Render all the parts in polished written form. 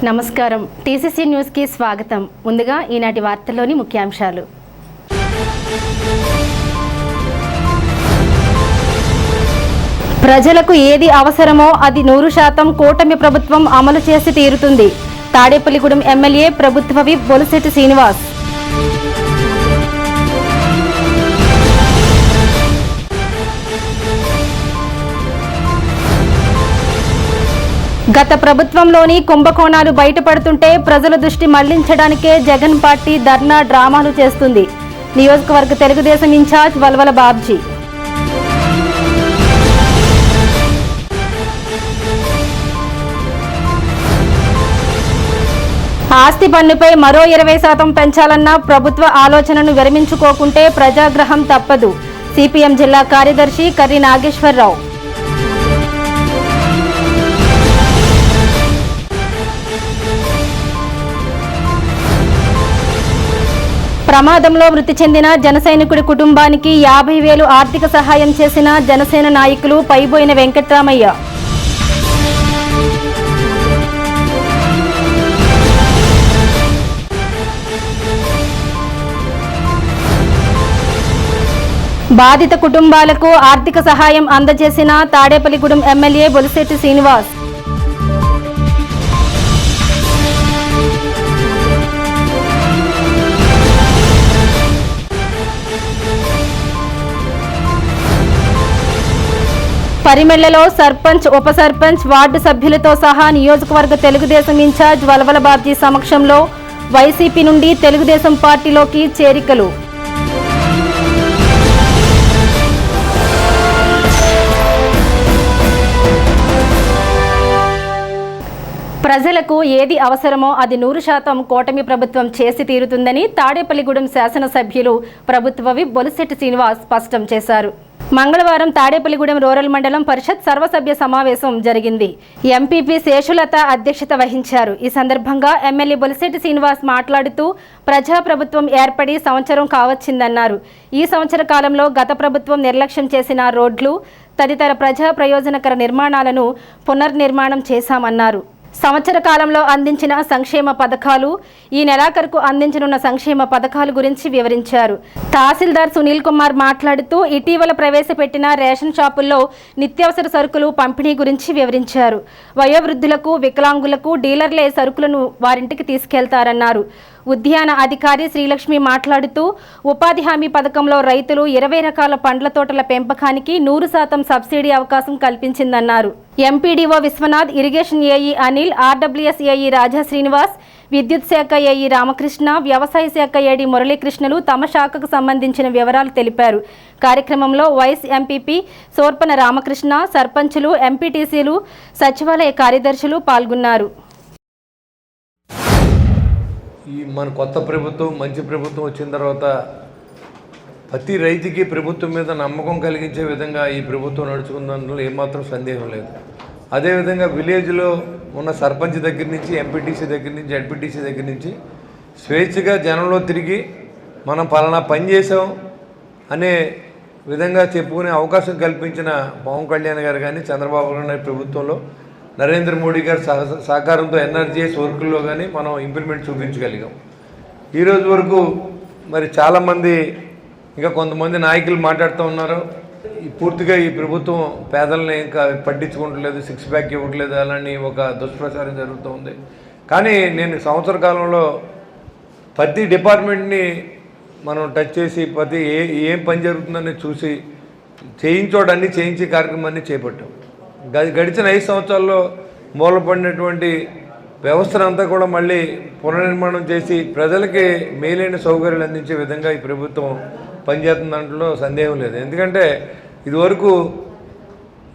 నమస్కారం TCC news కి స్వాగతం. ముందుగా ఈనాటి వార్తల్లోని ముఖ్యాంశాలు. ప్రజలకు ఏది అవసరమో అది 100% కూటమి ప్రభుత్వం అమలు చేసి తీరుతుంది. తాడేపల్లిగూడెం ఎమ్మెల్యే ప్రభుత్వ విప్ బొలిశెట్టి శ్రీనివాస్. గత ప్రభుత్వంలోని కుంభకోణాలు బయటపడుతుంటే ప్రజల దృష్టి మళ్లించడానికే జగన్ పార్టీ ధర్నా డ్రామాలు చేస్తుంది. నియోజకవర్గ తెలుగుదేశం ఇన్ఛార్జ్ వల్వల బాబ్జీ. ఆస్తి పన్నుపై మరో 20% పెంచాలన్న ప్రభుత్వ ఆలోచనను విరమించుకోకుంటే ప్రజాగ్రహం తప్పదు. సిపిఎం జిల్లా కార్యదర్శి కర్రి నాగేశ్వరరావు. ప్రమాదంలో మృతి చెందిన జన సైనికుడి కుటుంబానికి 50,000 ఆర్థిక సహాయం చేసిన జనసేన నాయకులు పైబోయిన వెంకట్రామయ్య. బాధిత కుటుంబాలకు ఆర్థిక సహాయం అందజేసిన తాడేపల్లిగూడెం ఎమ్మెల్యే బొలిశెట్టి శ్రీనివాస్. పరిమెళ్లలో సర్పంచ్, ఉప సర్పంచ్, వార్డు సభ్యులతో సహా నియోజకవర్గ తెలుగుదేశం ఇన్ఛార్జ్ వల్వల బాబ్జీ సమక్షంలో వైసీపీ నుండి తెలుగుదేశం పార్టీలోకి చేరికలు. ప్రజలకు ఏది అవసరమో అది 100% కూటమి ప్రభుత్వం చేసి తీరుతుందని తాడేపల్లిగూడెం శాసనసభ్యులు ప్రభుత్వ విప్ బొలిశెట్టి శ్రీనివాస్ స్పష్టం చేశారు. మంగళవారం తాడేపల్లిగూడెం రూరల్ మండలం పరిషత్ సర్వసభ్య సమావేశం జరిగింది. ఎంపీపీ శేషులత అధ్యక్షత వహించారు. ఈ సందర్భంగా ఎమ్మెల్యే బొలిశెట్టి శ్రీనివాస్ మాట్లాడుతూ ప్రజాప్రభుత్వం ఏర్పడి సంవత్సరం కావచ్చిందన్నారు. ఈ సంవత్సర కాలంలో గత ప్రభుత్వం నిర్లక్ష్యం చేసిన రోడ్లు తదితర ప్రజా ప్రయోజనకర నిర్మాణాలను పునర్నిర్మాణం చేశామన్నారు. సంవత్సర కాలంలో అందించిన సంక్షేమ పథకాలు, ఈ నెలాఖరుకు అందించనున్న సంక్షేమ పథకాల గురించి వివరించారు. తహసీల్దార్ సునీల్ కుమార్ మాట్లాడుతూ ఇటీవల ప్రవేశపెట్టిన రేషన్ షాపుల్లో నిత్యావసర సరుకులు పంపిణీ గురించి వివరించారు. వయోవృద్ధులకు, వికలాంగులకు డీలర్లే సరుకులను వారింటికి తీసుకెళ్తారన్నారు. ఉద్యాన అధికారి శ్రీలక్ష్మి మాట్లాడుతూ ఉపాధి హామీ పథకంలో రైతులు 20 రకాల పండ్ల తోటల పెంపకానికి 100% సబ్సిడీ అవకాశం కల్పించిందన్నారు. MPDO Vishwanath, irrigation AE Anil, RWS AE Raja Srinivas, విద్యుత్ శాఖ ఏఈ రామకృష్ణ, వ్యవసాయ శాఖ ఏడీ మురళీకృష్ణలు తమ శాఖకు సంబంధించిన వివరాలు తెలిపారు. కార్యక్రమంలో వైస్ ఎంపీపీ సోర్పన రామకృష్ణ, సర్పంచులు, ఎంపీటీసీలు, సచివాలయ కార్యదర్శులు పాల్గొన్నారు. ఈ మన కొత్త ప్రభుత్వం, మంచి ప్రభుత్వం వచ్చిన తర్వాత ప్రతి రైతుకి ప్రభుత్వం మీద నమ్మకం కలిగించే విధంగా ఈ ప్రభుత్వం నడుచుకుందానిలో ఏమాత్రం సందేహం లేదు. అదేవిధంగా విలేజ్లో ఉన్న సర్పంచ్ దగ్గర నుంచి, ఎంపీటీసీ దగ్గర నుంచి, జడ్పీటీసీ దగ్గర నుంచి స్వేచ్ఛగా జనంలో తిరిగి మనం పలానా పని చేసాం అనే విధంగా చెప్పుకునే అవకాశం కల్పించిన పవన్ కళ్యాణ్ గారు కానీ, చంద్రబాబు నాయుడు ప్రభుత్వంలో నరేంద్ర మోడీ గారి సహకారంతో ఎన్ఆర్జీఎస్ వర్కుల్లో కానీ మనం ఇంప్లిమెంట్ చూపించగలిగాం. ఈరోజు వరకు మరి చాలామంది ఇంకా కొంతమంది నాయకులు మాట్లాడుతూ ఉన్నారు, పూర్తిగా ఈ ప్రభుత్వం పేదల్ని ఇంకా పట్టించుకోవట్లేదు, 6 ప్యాక్ ఇవ్వట్లేదు అలాని ఒక దుష్ప్రచారం జరుగుతూ ఉంది. కానీ నేను సంవత్సర కాలంలో ప్రతి డిపార్ట్మెంట్ని మనం టచ్ చేసి ప్రతి ఏం పని జరుగుతుందని చూసి చేయించోడన్నీ చేయించే కార్యక్రమాన్ని చేపట్టాం. గడిచిన 5 సంవత్సరాల్లో మూలపడినటువంటి వ్యవస్థనంతా కూడా మళ్ళీ పునర్నిర్మాణం చేసి ప్రజలకి మేలైన సౌకర్యాలు అందించే విధంగా ఈ ప్రభుత్వం పనిచేస్తున్న దాంట్లో సందేహం లేదు. ఎందుకంటే ఇదివరకు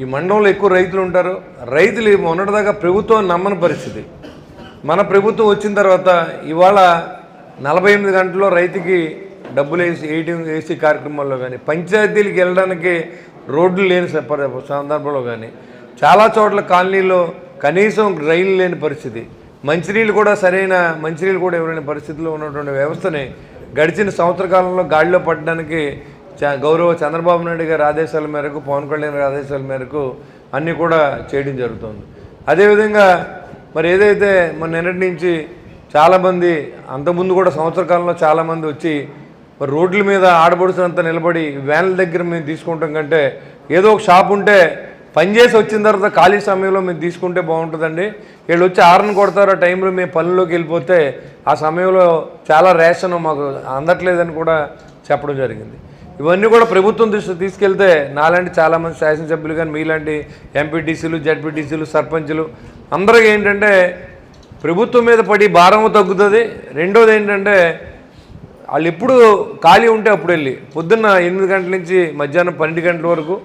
ఈ మండలంలో ఎక్కువ రైతులు ఉంటారు. రైతులు మొన్నటిదాకా ప్రభుత్వం నమ్మని పరిస్థితి. మన ప్రభుత్వం వచ్చిన తర్వాత ఇవాళ 48 గంటల్లో రైతుకి డబ్బులు వేసి కార్యక్రమాల్లో కానీ, పంచాయతీలకు వెళ్ళడానికి రోడ్లు లేని సందర్భంలో కానీ, చాలా చోట్ల కాలనీలో కనీసం రైలు లేని పరిస్థితి, మంచినీళ్ళు కూడా సరైన మంచినీళ్ళు కూడా ఎవరైన పరిస్థితిలో ఉన్నటువంటి వ్యవస్థని గడిచిన సంవత్సర కాలంలో గాడిలో పట్టడానికి గౌరవ చంద్రబాబు నాయుడు గారి ఆదేశాల మేరకు, పవన్ కళ్యాణ్ గారి ఆదేశాల మేరకు అన్నీ కూడా చేయడం జరుగుతుంది. అదేవిధంగా మరి ఏదైతే మన నిన్నటి నుంచి చాలామంది అంతకుముందు కూడా సంవత్సర కాలంలో చాలామంది వచ్చి మరి రోడ్ల మీద ఆడపడుచునంతా నిలబడి వ్యాన్ల దగ్గర మేము తీసుకుంటాం కంటే ఏదో ఒక షాప్ ఉంటే పనిచేసి వచ్చిన తర్వాత ఖాళీ సమయంలో మేము తీసుకుంటే బాగుంటుందండి. వీళ్ళు వచ్చి ఆరని కొడతారు, ఆ టైంలో మేము పనుల్లోకి వెళ్ళిపోతే ఆ సమయంలో చాలా రేషన్ మాకు అందట్లేదని కూడా చెప్పడం జరిగింది. ఇవన్నీ కూడా ప్రభుత్వం దృష్టి తీసుకెళ్తే నాలాంటి చాలామంది శాసనసభ్యులు కానీ మీలాంటి ఎంపీటీసీలు, జడ్పీటీసీలు, సర్పంచులు అందరికీ ఏంటంటే ప్రభుత్వం మీద పడి భారం తగ్గుతుంది. రెండోది ఏంటంటే వాళ్ళు ఎప్పుడు ఖాళీ ఉంటే అప్పుడు వెళ్ళి పొద్దున్న 8 గంటల నుంచి మధ్యాహ్నం 12 గంటల వరకు,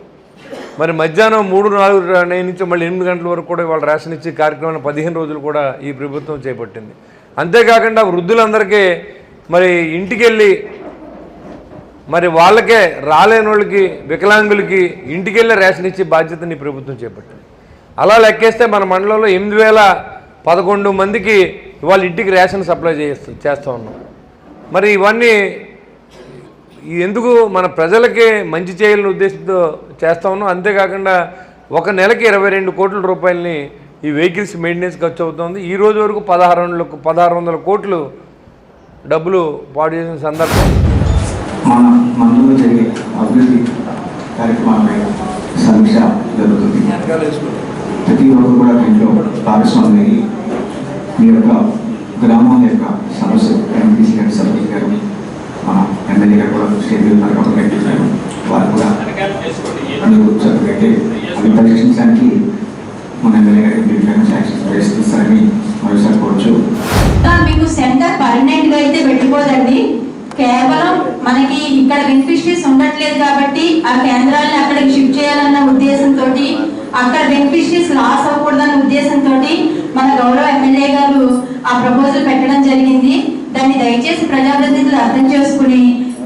మరి మధ్యాహ్నం 3-4 నుంచి మళ్ళీ 8 గంటల వరకు కూడా వాళ్ళు రేషన్ ఇచ్చే కార్యక్రమాన్ని 15 రోజులు కూడా ఈ ప్రభుత్వం చేపట్టింది. అంతేకాకుండా వృద్ధులందరికీ మరి ఇంటికి వెళ్ళి మరి వాళ్ళకే రాలేని వాళ్ళకి, వికలాంగులకి ఇంటికి వెళ్ళే రేషన్ ఇచ్చే బాధ్యతని ప్రభుత్వం చేపట్టింది. అలా లెక్కేస్తే మన మండలంలో 8011 మందికి ఇవాళ ఇంటికి రేషన్ సప్లై చేస్తూ ఉన్నాం. మరి ఇవన్నీ ఎందుకు మన ప్రజలకి మంచి చేయాలని ఉద్దేశంతో చేస్తూ ఉన్నాం. అంతేకాకుండా ఒక నెలకి 22 కోట్ల రూపాయలని ఈ వెహికల్స్ మెయింటెనెన్స్ ఖర్చు అవుతుంది. ఈ రోజు వరకు 1600 కోట్లు డబ్బులు పాడు చేసిన సందర్భం. మన మండలంలో జరిగే అభివృద్ధి కార్యక్రమాలపై సమీక్ష జరుగుతుంది. ప్రతి ఒక్కరు కూడా దీంట్లో భాగస్వామి మీ యొక్క గ్రామం యొక్క సమస్య ఎంపీసీ గారు, సర్పంచ్ గారు, మన ఎమ్మెల్యే గారు కూడా స్టేట్ కాబట్టి వారు కూడా మీకు చదువుపెట్టి అవి పరీక్షించడానికి మన ఎమ్మెల్యే గారు శాంక్షన్ ప్రయత్నిస్తారని మరోసారి కోరచ్చు. మీకు సెంటర్ పర్మనెంట్ గా అయితే పెట్టుకోదండి. కేవలం మనకి ఇక్కడ బెనిఫిషరీస్ ఉండట్లేదు కాబట్టి ఆ కేంద్రాలను అక్కడికి షిఫ్ట్ చేయాలన్న ఉద్దేశంతో, అక్కడ బెనిఫిషరీస్ లాస్ అవ్వకూడదన్న ఉద్దేశంతో మన గౌరవ ఎమ్మెల్యే గారు ఆ ప్రపోజల్ పెట్టడం జరిగింది. దాన్ని దయచేసి ప్రజాప్రతినిధులు అర్థం చేసుకుని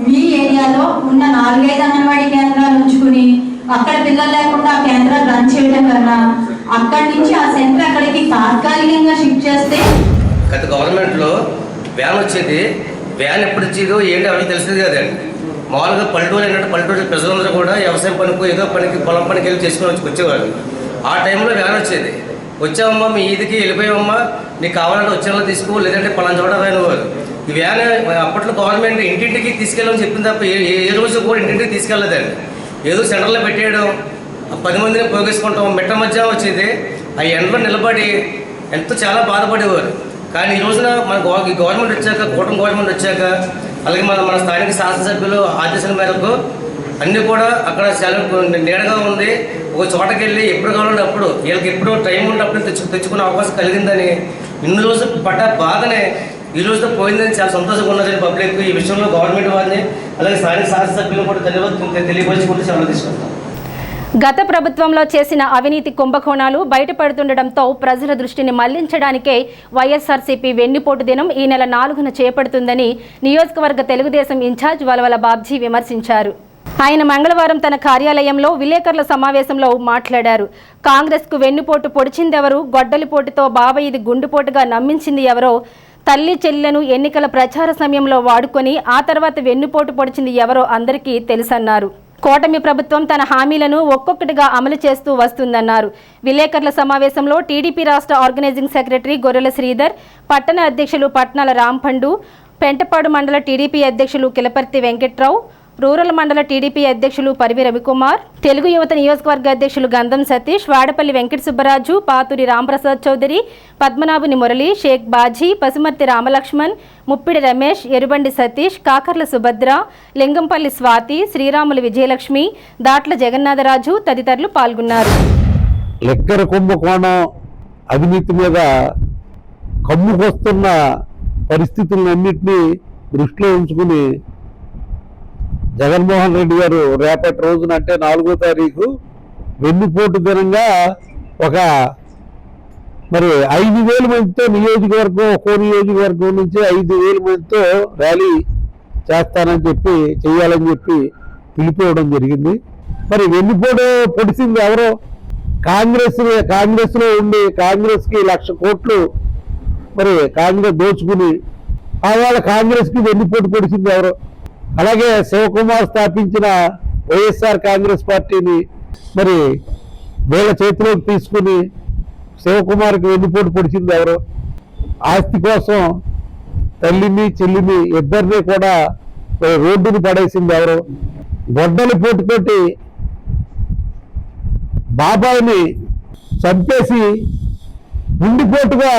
మీ ఏరియాలో ఉన్న 4-5 అంగన్వాడీ కేంద్రాలు ఉంచుకుని అక్కడ పిల్లలు లేకుండా ఆ కేంద్రాలు రన్ చేయడం కన్నా అక్కడి నుంచి ఆ సెంటర్ అక్కడికి తాత్కాలికంగా షిఫ్ట్ చేస్తే. గత గవర్నమెంట్లో వ్యాన్ వచ్చేది, వ్యాన్ ఎప్పుడు వచ్చేదో ఏంటి అవన్నీ తెలిసింది కదండి. మామూలుగా పల్లెటూరు ఏంటంటే పల్లెటూరు ప్రజలందరూ కూడా వ్యవసాయం పనికి, ఏదో పనికి, పొలం పనికి వెళ్ళి చేసుకుని వచ్చేవాళ్ళు. ఆ టైంలో వ్యాన్ వచ్చేది. వచ్చావమ్మా మీ ఈదికి వెళ్ళిపోయావమ్మా, నీకు కావాలంటే వచ్చేలా తీసుకో, లేదంటే పలానా చోట రానివారు. ఈ వ్యాన్ అప్పట్లో గవర్నమెంట్ ఇంటింటికి తీసుకెళ్ళమని చెప్పింది తప్ప ఏ రోజు కూడా ఇంటింటికి తీసుకెళ్ళలేదండి. ఏదో సెంటర్లో పెట్టేయడం, 10 మందిని పోగేసుకుంటాం. మిట్ట మధ్య వచ్చేది, ఆ ఎండలో నిలబడి ఎంతో చాలా బాధపడేవారు. కానీ ఈ రోజున మన గవర్నమెంట్ వచ్చాక, కూటమి గవర్నమెంట్ వచ్చాక, అలాగే మన స్థానిక శాసనసభ్యులు ఆదేశాల మేరకు అన్నీ కూడా అక్కడ చాలా నీడగా ఉంది. ఒక చోటకి వెళ్ళి ఎప్పుడు కావాలంటే అప్పుడు, వీళ్ళకి ఎప్పుడు టైం ఉన్నప్పుడు తెచ్చుకునే అవకాశం కలిగిందని, ఇన్ని రోజులు పడ్డ బాధనే ఈ రోజుతో పోయిందని చాలా సంతోషంగా ఉన్నదని పబ్లిక్. ఈ విషయంలో గవర్నమెంట్ వారిని అలాగే స్థానిక శాసనసభ్యులు కూడా ధన్యవాదాలు తెలియపరుచుకుంటూ సెలవు తీసుకుంటాం. గత ప్రభుత్వంలో చేసిన అవినీతి కుంభకోణాలు బయటపడుతుండటంతో ప్రజల దృష్టిని మళ్లించడానికే వైఎస్ఆర్సీపీ వెన్నుపోటు దినం ఈ నెల 4న చేపడుతుందని నియోజకవర్గ తెలుగుదేశం ఇన్ఛార్జ్ వలవల బాబ్జీ విమర్శించారు. ఆయన మంగళవారం తన కార్యాలయంలో విలేకరుల సమావేశంలో మాట్లాడారు. కాంగ్రెస్కు వెన్నుపోటు పొడిచిందెవరు, గొడ్డలిపోటుతో బాబాయ్ ఇది గుండుపోటుగా నమ్మించింది ఎవరో, తల్లి చెల్లెలను ఎన్నికల ప్రచార సమయంలో వాడుకొని ఆ తర్వాత వెన్నుపోటు పొడిచింది ఎవరో అందరికీ తెలుసన్నారు. కూటమి ప్రభుత్వం తన హామీలను ఒక్కొక్కటిగా అమలు చేస్తూ వస్తుందన్నారు. విలేకరుల సమావేశంలో టీడీపీ రాష్ట్ర ఆర్గనైజింగ్ సెక్రటరీ గొర్రెల శ్రీధర్, పట్టణ అధ్యక్షులు పట్నాల రాంపండు, పెంటపాడు మండల టీడీపీ అధ్యక్షులు కిలపర్తి వెంకట్రావు, రూరల్ మండల టీడీపీ అధ్యక్షులు పరివి రవికుమార్, తెలుగు యువత నియోజకవర్గ అధ్యక్షులు గంధం సతీష్, వాడపల్లి వెంకట సుబ్బరాజు, పాతూరి రాంప్రసాద్ చౌదరి, పద్మనాభుని మురళి, షేక్ బాజీ, పసుమర్తి రామలక్ష్మణ్, ముప్పిడి రమేష్, ఎరుబండి సతీష్, కాకర్ల సుభద్ర, లింగంపల్లి స్వాతి, శ్రీరాములు విజయలక్ష్మి, దాట్ల జగన్నాథరాజు తదితరులు పాల్గొన్నారు. లెక్కర కుంభకోణం అవినీతి మీద కమ్ముకొస్తున్న పరిస్థితులన్నింటినీ దృష్టిలో ఉంచుకుని జగన్మోహన్ రెడ్డి గారు రేపటి రోజున అంటే 4వ తారీఖు వెన్నుపోటు దినంగా ఒక మరి 5,000 మందితో నియోజకవర్గం, ఒక్కో నియోజకవర్గం నుంచి 5,000 మందితో ర్యాలీ చేస్తానని చెప్పి చేయాలని చెప్పి పిలిపివ్వడం జరిగింది. మరి వెన్నుపోటు పొడిచింది ఎవరో, కాంగ్రెస్లో ఉండి కాంగ్రెస్కి 1,00,000 కోట్లు మరి కాంగ్రెస్ దోచుకుని ఆవేళ కాంగ్రెస్కి వెన్నుపోటు పొడిచింది ఎవరో. అలాగే శివకుమార్ స్థాపించిన వైఎస్ఆర్ కాంగ్రెస్ పార్టీని మరి వీళ్ళ చేతిలోకి తీసుకుని శివకుమార్కి వెన్నుపోటు పొడిచింది ఎవరు? ఆస్తి కోసం తల్లిని చెల్లిని ఇద్దరిని కూడా రోడ్డుని పడేసింది ఎవరు? గొడ్డలి పోటుతోటి బాబాయిని చంపేసి గుండెపోటుగా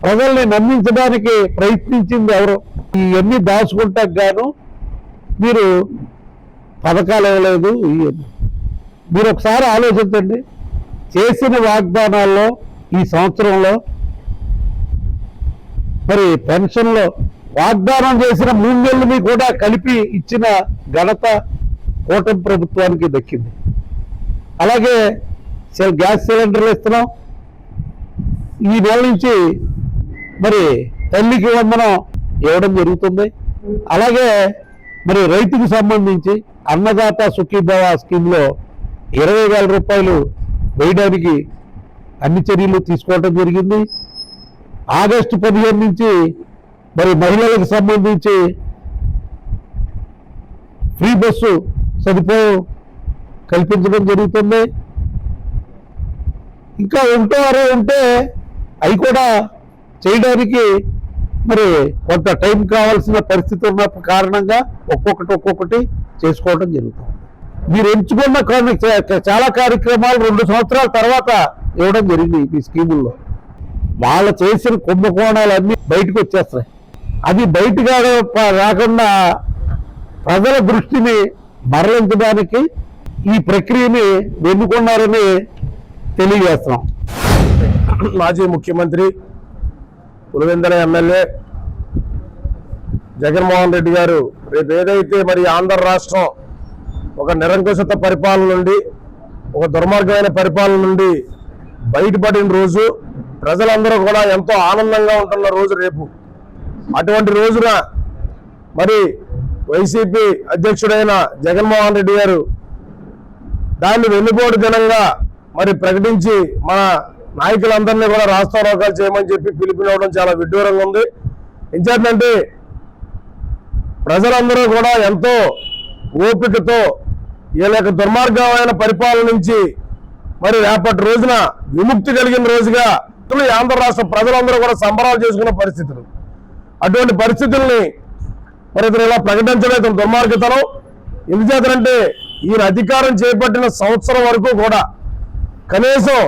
ప్రజల్ని నమ్మించడానికి ప్రయత్నించింది ఎవరు? ఇవన్నీ దాచుకుంటాకు గాను మీరు పథకాలు ఇవ్వలేదు. మీరు ఒకసారి ఆలోచించండి. చేసిన వాగ్దానాల్లో ఈ సంవత్సరంలో మరి పెన్షన్లో వాగ్దానం చేసిన 3 నెలలని కూడా కలిపి ఇచ్చిన ఘనత కూటమి ప్రభుత్వానికి దక్కింది. అలాగే గ్యాస్ సిలిండర్లు ఇస్తున్నాం. ఈ నెల నుంచి మరి తల్లికి వందనం ఇవ్వడం జరుగుతుంది. అలాగే మరి రైతుకు సంబంధించి అన్నదాత సుఖీభవ స్కీమ్లో 20,000 రూపాయలు వేయడానికి అన్ని చర్యలు తీసుకోవడం జరిగింది. ఆగస్టు 15 నుంచి మరి మహిళలకు సంబంధించి ఫ్రీ బస్సు సదుపాయం కల్పించడం జరుగుతుంది. ఇంకా ఉంటే అవి కూడా చేయడానికి మరి కొంత టైం కావాల్సిన పరిస్థితి ఉన్న కారణంగా ఒక్కొక్కటి చేసుకోవడం జరుగుతుంది. మీరు ఎంచుకున్న చాలా కార్యక్రమాలు 2 సంవత్సరాల తర్వాత ఇవ్వడం జరిగింది. ఈ స్కీముల్లో వాళ్ళు చేసిన కుంభకోణాలన్నీ బయటకు వచ్చేస్తాయి. అది బయటగా రాకుండా ప్రజల దృష్టిని మరలించడానికి ఈ ప్రక్రియని ఎన్నుకున్నారని తెలియజేస్తున్నాం. మాజీ ముఖ్యమంత్రి పులివెందుల ఎమ్మెల్యే జగన్మోహన్ రెడ్డి గారు రేపు ఏదైతే మరి ఆంధ్ర రాష్ట్రం ఒక నిరంకుశత పరిపాలన నుండి, ఒక దుర్మార్గమైన పరిపాలన నుండి బయటపడిన రోజు, ప్రజలందరూ కూడా ఎంతో ఆనందంగా ఉంటున్న రోజు రేపు. అటువంటి రోజున మరి వైసీపీ అధ్యక్షుడైన జగన్మోహన్ రెడ్డి గారు దాన్ని వెన్నుపోటు దినంగా మరి ప్రకటించి మన నాయకులందరినీ కూడా రాస్తారోకాలు చేయమని చెప్పి పిలుపునివ్వడం చాలా విడ్డూరంగా ఉంది. ఎందుకంటే ప్రజలందరూ కూడా ఎంతో ఓపికతో వీళ్ళ యొక్క దుర్మార్గమైన పరిపాలన నుంచి మరి రేపటి రోజున విముక్తి కలిగిన రోజుగా ఆంధ్ర రాష్ట్ర ప్రజలందరూ కూడా సంబరాలు చేసుకున్న పరిస్థితులు. అటువంటి పరిస్థితుల్ని మరి ఇతను ఇలా ప్రకటించడం ఇతను దుర్మార్గతనం. ఎందుచేతంటే ఈయన అధికారం చేపట్టిన సంవత్సరం వరకు కూడా కనీసం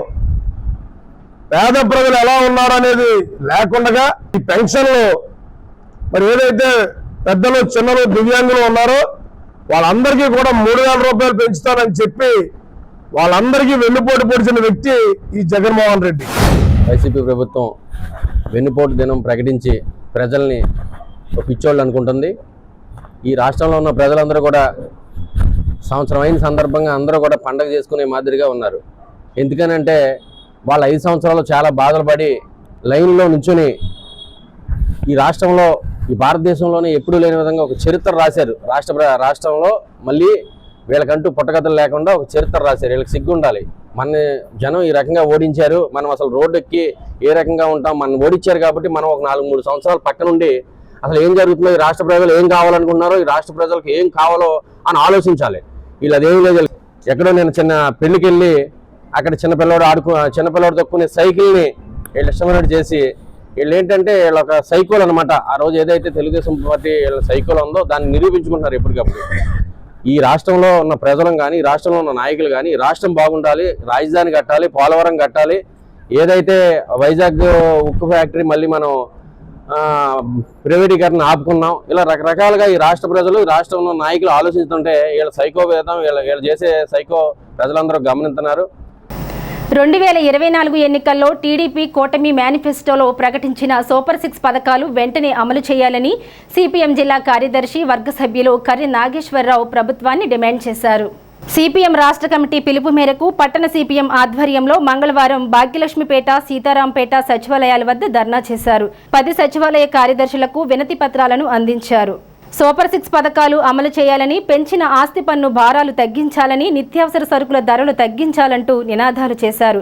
పేద ప్రజలు ఎలా ఉన్నారనేది లేకుండా ఈ పెన్షన్లు మరి ఏదైతే పెద్దలు చిన్నలు దివ్యాంగులు ఉన్నారో వాళ్ళందరికీ కూడా 3,000 రూపాయలు పెంచుతానని చెప్పి వాళ్ళందరికీ వెన్నుపోటు పొడిచిన వ్యక్తి ఈ జగన్మోహన్ రెడ్డి. వైసీపీ ప్రభుత్వం వెన్నుపోటు దినం ప్రకటించి ప్రజల్ని పిచ్చోళ్ళు అనుకుంటుంది. ఈ రాష్ట్రంలో ఉన్న ప్రజలందరూ కూడా సంవత్సరం అయిన సందర్భంగా అందరూ కూడా పండగ చేసుకునే మాదిరిగా ఉన్నారు. ఎందుకనంటే వాళ్ళు 5 సంవత్సరాలు చాలా బాధలు పడి లైన్లో నుంచుని ఈ రాష్ట్రంలో, ఈ భారతదేశంలోనే ఎప్పుడూ లేని విధంగా ఒక చరిత్ర రాశారు. రాష్ట్రంలో మళ్ళీ వీళ్ళకంటూ పుట్టగతులు లేకుండా ఒక చరిత్ర రాశారు. వీళ్ళకి సిగ్గు ఉండాలి. మన జనం ఈ రకంగా ఓడించారు, మనం అసలు రోడ్డు ఎక్కి ఏ రకంగా ఉంటాం, మనం ఓడించారు కాబట్టి మనం ఒక 4-3 సంవత్సరాల పక్కనుండి అసలు ఏం జరుగుతుందో, ఈ రాష్ట్ర ప్రజలు ఏం కావాలనుకుంటున్నారో, ఈ రాష్ట్ర ప్రజలకు ఏం కావాలో అని ఆలోచించాలి. వీళ్ళు అదేమీ లేదు. ఎక్కడో నేను చిన్న పెళ్లికి వెళ్ళి అక్కడ చిన్నపిల్లవాడు తొక్కునే సైకిల్ని వీళ్ళు ఇష్టమైనట్టు చేసి వీళ్ళు ఏంటంటే వీళ్ళ ఒక సైకోల్ అనమాట. ఆ రోజు ఏదైతే తెలుగుదేశం పార్టీ వీళ్ళ సైకోల్ ఉందో దాన్ని నిరూపించుకుంటున్నారు ఎప్పటికప్పుడు. ఈ రాష్ట్రంలో ఉన్న ప్రజలను కానీ, ఈ రాష్ట్రంలో ఉన్న నాయకులు కానీ రాష్ట్రం బాగుండాలి, రాజధాని కట్టాలి, పోలవరం కట్టాలి, ఏదైతే వైజాగ్ ఉక్కు ఫ్యాక్టరీ మళ్ళీ మనం ప్రైవేటీకరణ ఆపుకున్నాం, ఇలా రకరకాలుగా ఈ రాష్ట్ర ప్రజలు, ఈ రాష్ట్రంలో నాయకులు ఆలోచిస్తుంటే వీళ్ళ సైకో వేదం, వీళ్ళు చేసే సైకో ప్రజలందరూ గమనిస్తున్నారు. 2024 ఎన్నికల్లో టీడీపీ కూటమి మేనిఫెస్టోలో ప్రకటించిన సూపర్ 6 పథకాలు వెంటనే అమలు చేయాలని సిపిఎం జిల్లా కార్యదర్శి వర్గ సభ్యులు కర్రి నాగేశ్వరరావు ప్రభుత్వాన్ని డిమాండ్ చేశారు. సిపిఎం రాష్ట్ర కమిటీ పిలుపు మేరకు పట్టణ సిపిఎం ఆధ్వర్యంలో మంగళవారం భాగ్యలక్ష్మిపేట, సీతారాంపేట సచివాలయాల వద్ద ధర్నా చేశారు. 10 సచివాలయ కార్యదర్శులకు వినతి పత్రాలను అందించారు. సూపర్ 6 పథకాలు అమలు చేయాలని, పెంచిన ఆస్తి పన్ను భారాలు తగ్గించాలని, నిత్యావసర సరుకుల ధరలు తగ్గించాలంటూ నినాదాలు చేశారు.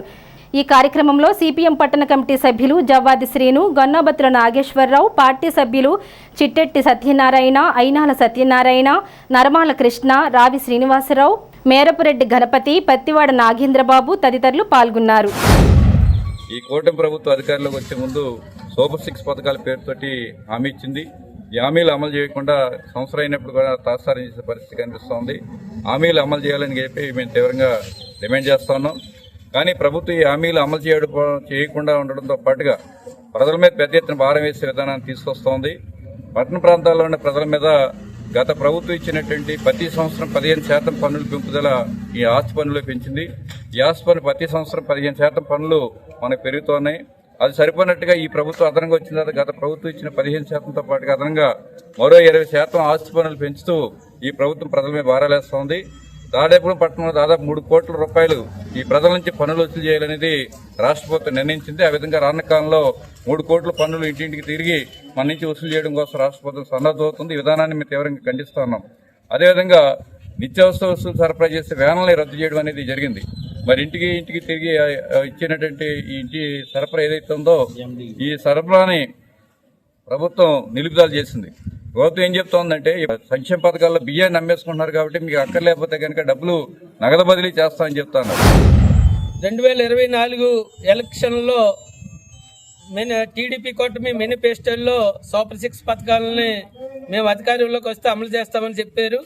ఈ కార్యక్రమంలో సిపిఎం పట్టణ కమిటీ సభ్యులు జవ్వాది శ్రీను, గొన్నాబత్తుల నాగేశ్వరరావు, పార్టీ సభ్యులు చిట్టెట్టి సత్యనారాయణ, అయినాల సత్యనారాయణ, నరమాల కృష్ణ, రావి శ్రీనివాసరావు, మేరపురెడ్డి గణపతి, పత్తివాడ నాగేంద్రబాబు తదితరులు పాల్గొన్నారు. ఈ కూటమి ప్రభుత్వ అధికారంలోకి వచ్చే ముందు సూపర్ 6 పథకాల పేరుతోటి హామీ ఇచ్చింది. ఈ హామీలు అమలు చేయకుండా సంవత్సరం అయినప్పుడు కూడా తాత్సారం చేసే పరిస్థితి కనిపిస్తోంది. హామీలు అమలు చేయాలని చెప్పి మేము తీవ్రంగా డిమాండ్ చేస్తా ఉన్నాం. కానీ ప్రభుత్వం ఈ హామీలు అమలు చేయకుండా ఉండడంతో పాటుగా ప్రజల మీద పెద్ద ఎత్తున భారం వేసే విధానాన్ని తీసుకొస్తోంది. పట్టణ ప్రాంతాల్లో ఉన్న ప్రజల మీద గత ప్రభుత్వం ఇచ్చినటువంటి ప్రతి సంవత్సరం 15% పన్నుల పెంపుదల ఈ ఆస్తి పన్నులో పెంచింది. ఈ ఆస్తి పన్ను ప్రతి సంవత్సరం 15% పన్నులు మనకు పెరుగుతున్నాయి. అది సరిపోయినట్టుగా ఈ ప్రభుత్వం అదనంగా వచ్చిన తర్వాత గత ప్రభుత్వం ఇచ్చిన 15%తో పాటుగా అదనంగా మరో 20% ఆస్తి పన్నులు పెంచుతూ ఈ ప్రభుత్వం ప్రజల మీద భారాలేస్తోంది. తాడేపల్లి పట్టణంలో దాదాపు 3 కోట్ల రూపాయలు ఈ ప్రజల నుంచి పన్నులు వసూలు చేయాలనేది రాష్ట్ర ప్రభుత్వం నిర్ణయించింది. ఆ విధంగా రానున్న కాలంలో 3 కోట్ల పన్నులు ఇంటింటికి తిరిగి మన నుంచి వసూలు చేయడం కోసం రాష్ట్ర ప్రభుత్వం సన్నద్ధమవుతుంది. ఈ విధానాన్ని మేము తీవ్రంగా ఖండిస్తున్నాం. అదేవిధంగా నిత్యావసర వస్తువులు సరఫరా చేసే వ్యాన్లని రద్దు చేయడం అనేది జరిగింది. మరి ఇంటికి తిరిగి ఇచ్చినటువంటి ఈ ఇంటి సరఫరా ఏదైతే ఉందో ఈ సరఫరాని ప్రభుత్వం నిలుపుదల చేసింది. ప్రభుత్వం ఏం చెప్తోందంటే సంక్షేమ పథకాల్లో బియ్యాన్ని అమ్మేసుకుంటున్నారు కాబట్టి మీకు అక్కర్లేకపోతే కనుక డబ్బులు నగదు బదిలీ చేస్తామని చెప్తున్నారు. 2024 ఎలక్షన్లో టీడీపీ కూటమి మేనిఫెస్టోల్లో సూపర్ 6 పథకాలని మేము అధికారంలోకి వస్తే అమలు చేస్తామని చెప్పారు.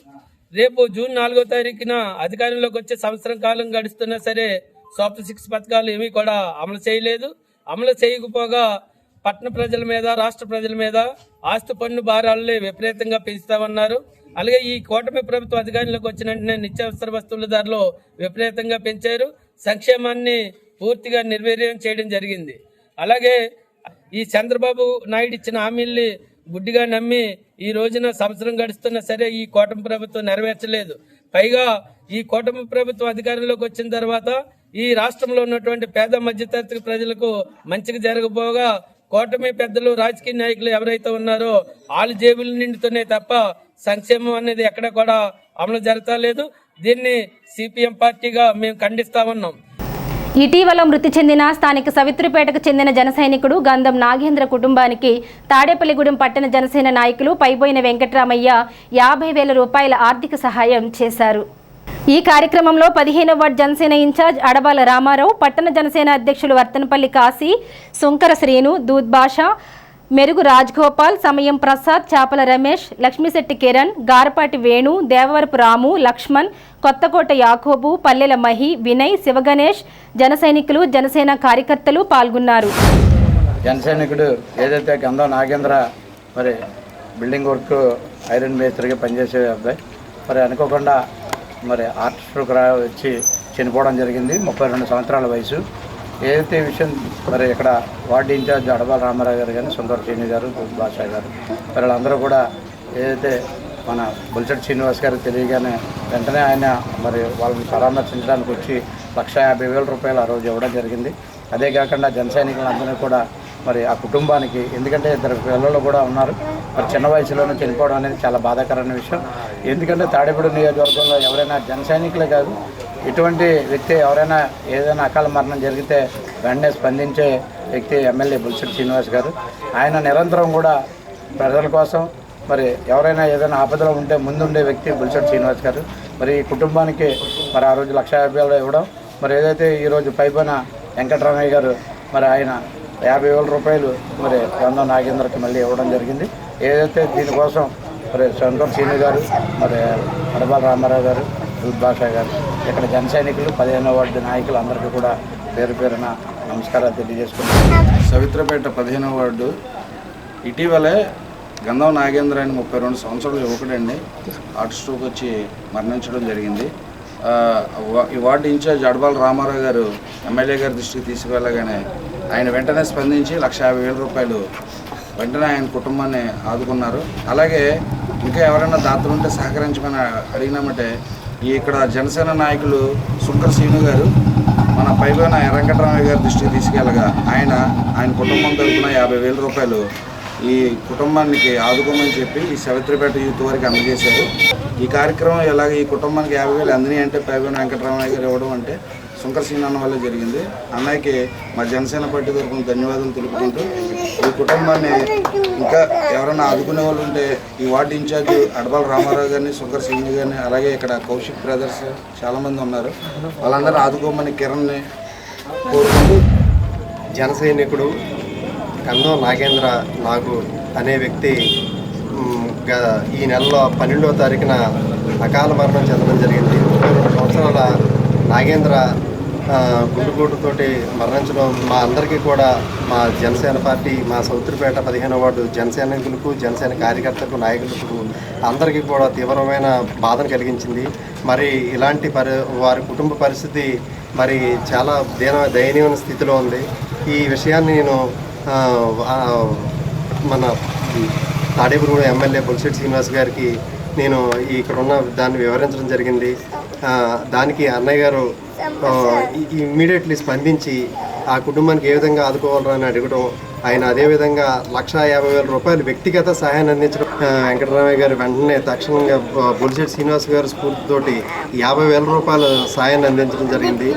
రేపు జూన్ 4వ తారీఖున అధికారంలోకి వచ్చే సంవత్సరం కాలం గడుస్తున్నా సరే సూపర్ 6 పథకాలు ఏమీ కూడా అమలు చేయలేదు. అమలు చేయకపోగా పట్టణ ప్రజల మీద రాష్ట్ర ప్రజల మీద ఆస్తి పన్ను భారాలని విపరీతంగా పెంచుతామన్నారు. అలాగే ఈ కూటమి ప్రభుత్వం అధికారంలోకి వచ్చిన వెంటనే నిత్యావసర వస్తువుల ధరలు విపరీతంగా పెంచారు. సంక్షేమాన్ని పూర్తిగా నిర్వీర్యం చేయడం జరిగింది. అలాగే ఈ చంద్రబాబు నాయుడు ఇచ్చిన హామీల్ని గుడ్డిగా నమ్మి ఈ రోజున సంవత్సరం గడుస్తున్నా సరే ఈ కూటమి ప్రభుత్వం నెరవేర్చలేదు. పైగా ఈ కూటమి ప్రభుత్వం అధికారంలోకి వచ్చిన తర్వాత ఈ రాష్ట్రంలో ఉన్నటువంటి పేద మధ్యతరగతి ప్రజలకు మంచిగా జరగబోగా కూటమి పెద్దలు రాజకీయ నాయకులు ఎవరైతే ఉన్నారో వాళ్ళ జేబులు నిండుతున్నాయి తప్ప సంక్షేమం అనేది ఎక్కడ కూడా అమలు జరగలేదు. దీన్ని సిపిఎం పార్టీగా మేము ఖండిస్తా ఉన్నాం. ఇటీవల మృతి చెందిన స్థానిక సవిత్రిపేటకు చెందిన జన సైనికుడు గంధం నాగేంద్ర కుటుంబానికి తాడేపల్లిగూడెం పట్టణ జనసేన నాయకులు పైబోయిన వెంకటరామయ్య 50,000 రూపాయల ఆర్థిక సహాయం చేశారు. ఈ కార్యక్రమంలో 15వ వార్డు జనసేన ఇన్ఛార్జ్ అడబాల రామారావు, పట్టణ జనసేన అధ్యక్షులు వర్తనపల్లి కాశీ, సుంకర శ్రీను, దూద్ బాషా, మెరుగు రాజ్గోపాల్, సమయం ప్రసాద్, చాపల రమేష్, లక్ష్మీశెట్టి కిరణ్, గారపాటి వేణు, దేవవరపు రాము, లక్ష్మణ్, కొత్తకోట యాకోబు, పల్లెల మహి, వినయ్, శివగణేష్, జన సైనికులు, జనసేన కార్యకర్తలు పాల్గొన్నారు. జన సైనికుడు ఏదైతే గంధం నాగేంద్ర మరి బిల్డింగ్ వర్క్ ఐరన్ మేస్త్రిగా పనిచేసే అబ్బాయి మరి అనుకోకుండా మరి హార్ట్ స్ట్రోక్ వచ్చి చనిపోవడం జరిగింది. 32 సంవత్సరాల వయసు. ఏదైతే విషయం మరి ఇక్కడ వార్డు ఇన్ఛార్జ్ అడబాల రామారావు గారు కానీ, సుందర శ్రీని గారు, భాషా గారు మరి వాళ్ళందరూ కూడా ఏదైతే మన బుల్సెట్ శ్రీనివాస్ గారు తెలియగానే వెంటనే ఆయన మరి వాళ్ళని పరామర్శించడానికి వచ్చి 150,000 రూపాయలు ఆ రోజు ఇవ్వడం జరిగింది. అదే కాకుండా జన సైనికులందరూ కూడా మరి ఆ కుటుంబానికి, ఎందుకంటే 2 పిల్లలు కూడా ఉన్నారు, మరి చిన్న వయసులోనే చనిపోవడం అనేది చాలా బాధాకరమైన విషయం. ఎందుకంటే తాడేపల్లి నియోజకవర్గంలో ఎవరైనా జన సైనికులే కాదు, ఇటువంటి వ్యక్తి ఎవరైనా ఏదైనా అకాల మరణం జరిగితే వెంటనే స్పందించే వ్యక్తి ఎమ్మెల్యే బుల్సెట్ శ్రీనివాస్ గారు. ఆయన నిరంతరం కూడా ప్రజల కోసం మరి ఎవరైనా ఏదైనా ఆపదలో ఉంటే ముందుండే వ్యక్తి బుల్సెట్ శ్రీనివాస్ గారు. మరి ఈ కుటుంబానికి మరి ఆ రోజు 150,000 ఇవ్వడం, మరి ఏదైతే ఈరోజు పైపోయిన వెంకటరామయ్య గారు మరి ఆయన 50,000 రూపాయలు మరి గంధం నాగేంద్రకి మళ్ళీ ఇవ్వడం జరిగింది. ఏదైతే దీనికోసం మరి సుందర శ్రీని గారు, మరి అడబాల రామారావు గారు, దూద్ బాషా గారు, ఇక్కడ జన సైనికులు 15వ వార్డు నాయకులు అందరికీ కూడా పేరు పేరున నమస్కారాలు తెలియజేసుకుంటున్నాను. సవిత్రపేట 15వ వార్డు ఇటీవలే గంధం నాగేంద్ర అని 32 సంవత్సరాల యువకుడండి హార్ట్ స్ట్రోక్ వచ్చి మరణించడం జరిగింది. ఈ వార్డు ఇన్ఛార్జ్ అడబాల రామారావు గారు ఎమ్మెల్యే గారి దృష్టికి తీసుకువెళ్ళగానే ఆయన వెంటనే స్పందించి 150,000 రూపాయలు వెంటనే ఆయన కుటుంబాన్ని ఆదుకున్నారు. అలాగే ఇంకా ఎవరైనా దాతలు ఉంటే సహకరించమని అడిగినామంటే ఇక్కడ జనసేన నాయకులు సుంకర శ్రీను గారు మన పైపోయిన వెంకటరామయ్య గారి దృష్టికి తీసుకెళ్ళగా ఆయన కుటుంబం తరఫున 50,000 రూపాయలు ఈ కుటుంబానికి ఆదుకోమని చెప్పి ఈ సవిత్రిపేట యూత్ వారికి అందజేశారు. ఈ కార్యక్రమం ఎలాగ ఈ కుటుంబానికి 50,000 అందినాయి అంటే పైపోయిన వెంకటరామయ్య గారు ఇవ్వడం అంటే సుంకర శ్రీను అన్న వల్ల జరిగింది. అన్నయ్యకి మా జనసేన పార్టీ తరఫున ధన్యవాదాలు తెలుపుకుంటూ ఈ కుటుంబాన్ని ఇంకా ఎవరైనా ఆదుకునే వాళ్ళు ఉంటే ఈ వార్డు ఇన్ఛార్జ్ అడబాల రామారావు గారిని, సుంకర శ్రీని గారిని, అలాగే ఇక్కడ కౌశిక్ బ్రదర్స్ చాలామంది ఉన్నారు, వాళ్ళందరూ ఆదుకోమని కిరణ్ని కోరుకుంటూ జన సైనికుడు గంధం నాగేంద్ర నాగు అనే వ్యక్తి ఈ నెలలో 12వ తారీఖున అకాల మరణం చెందడం జరిగింది. 32 సంవత్సరాల నాగేంద్ర గుండెపోటుతోటి మరణించడం మా అందరికీ కూడా, మా జనసేన పార్టీ, మా సౌత్రిపేట 15వ వార్డు జనసైనికులకు, జనసేన కార్యకర్తలకు, నాయకులకు అందరికీ కూడా తీవ్రమైన బాధను కలిగించింది. మరి ఇలాంటి వారి కుటుంబ పరిస్థితి మరి చాలా దయనీయమైన స్థితిలో ఉంది. ఈ విషయాన్ని నేను మన తాడేపల్లిగూడెం ఎమ్మెల్యే బొలిశెట్టి శ్రీనివాస్ గారికి నేను ఇక్కడ ఉన్న దాన్ని వివరించడం జరిగింది. దానికి అన్నయ్య గారు ఇమ్మీడియట్లీ స్పందించి ఆ కుటుంబానికి ఏ విధంగా ఆదుకోవాలని అడగడం, ఆయన అదేవిధంగా 1,50,000 రూపాయలు వ్యక్తిగత సహాయాన్ని అందించడం, వెంకటరామయ్య గారు వెంటనే తక్షణంగా బొలిశెట్టి శ్రీనివాస్ గారి స్ఫూర్తితోటి 50,000 రూపాయల సహాయాన్ని అందించడం జరిగింది.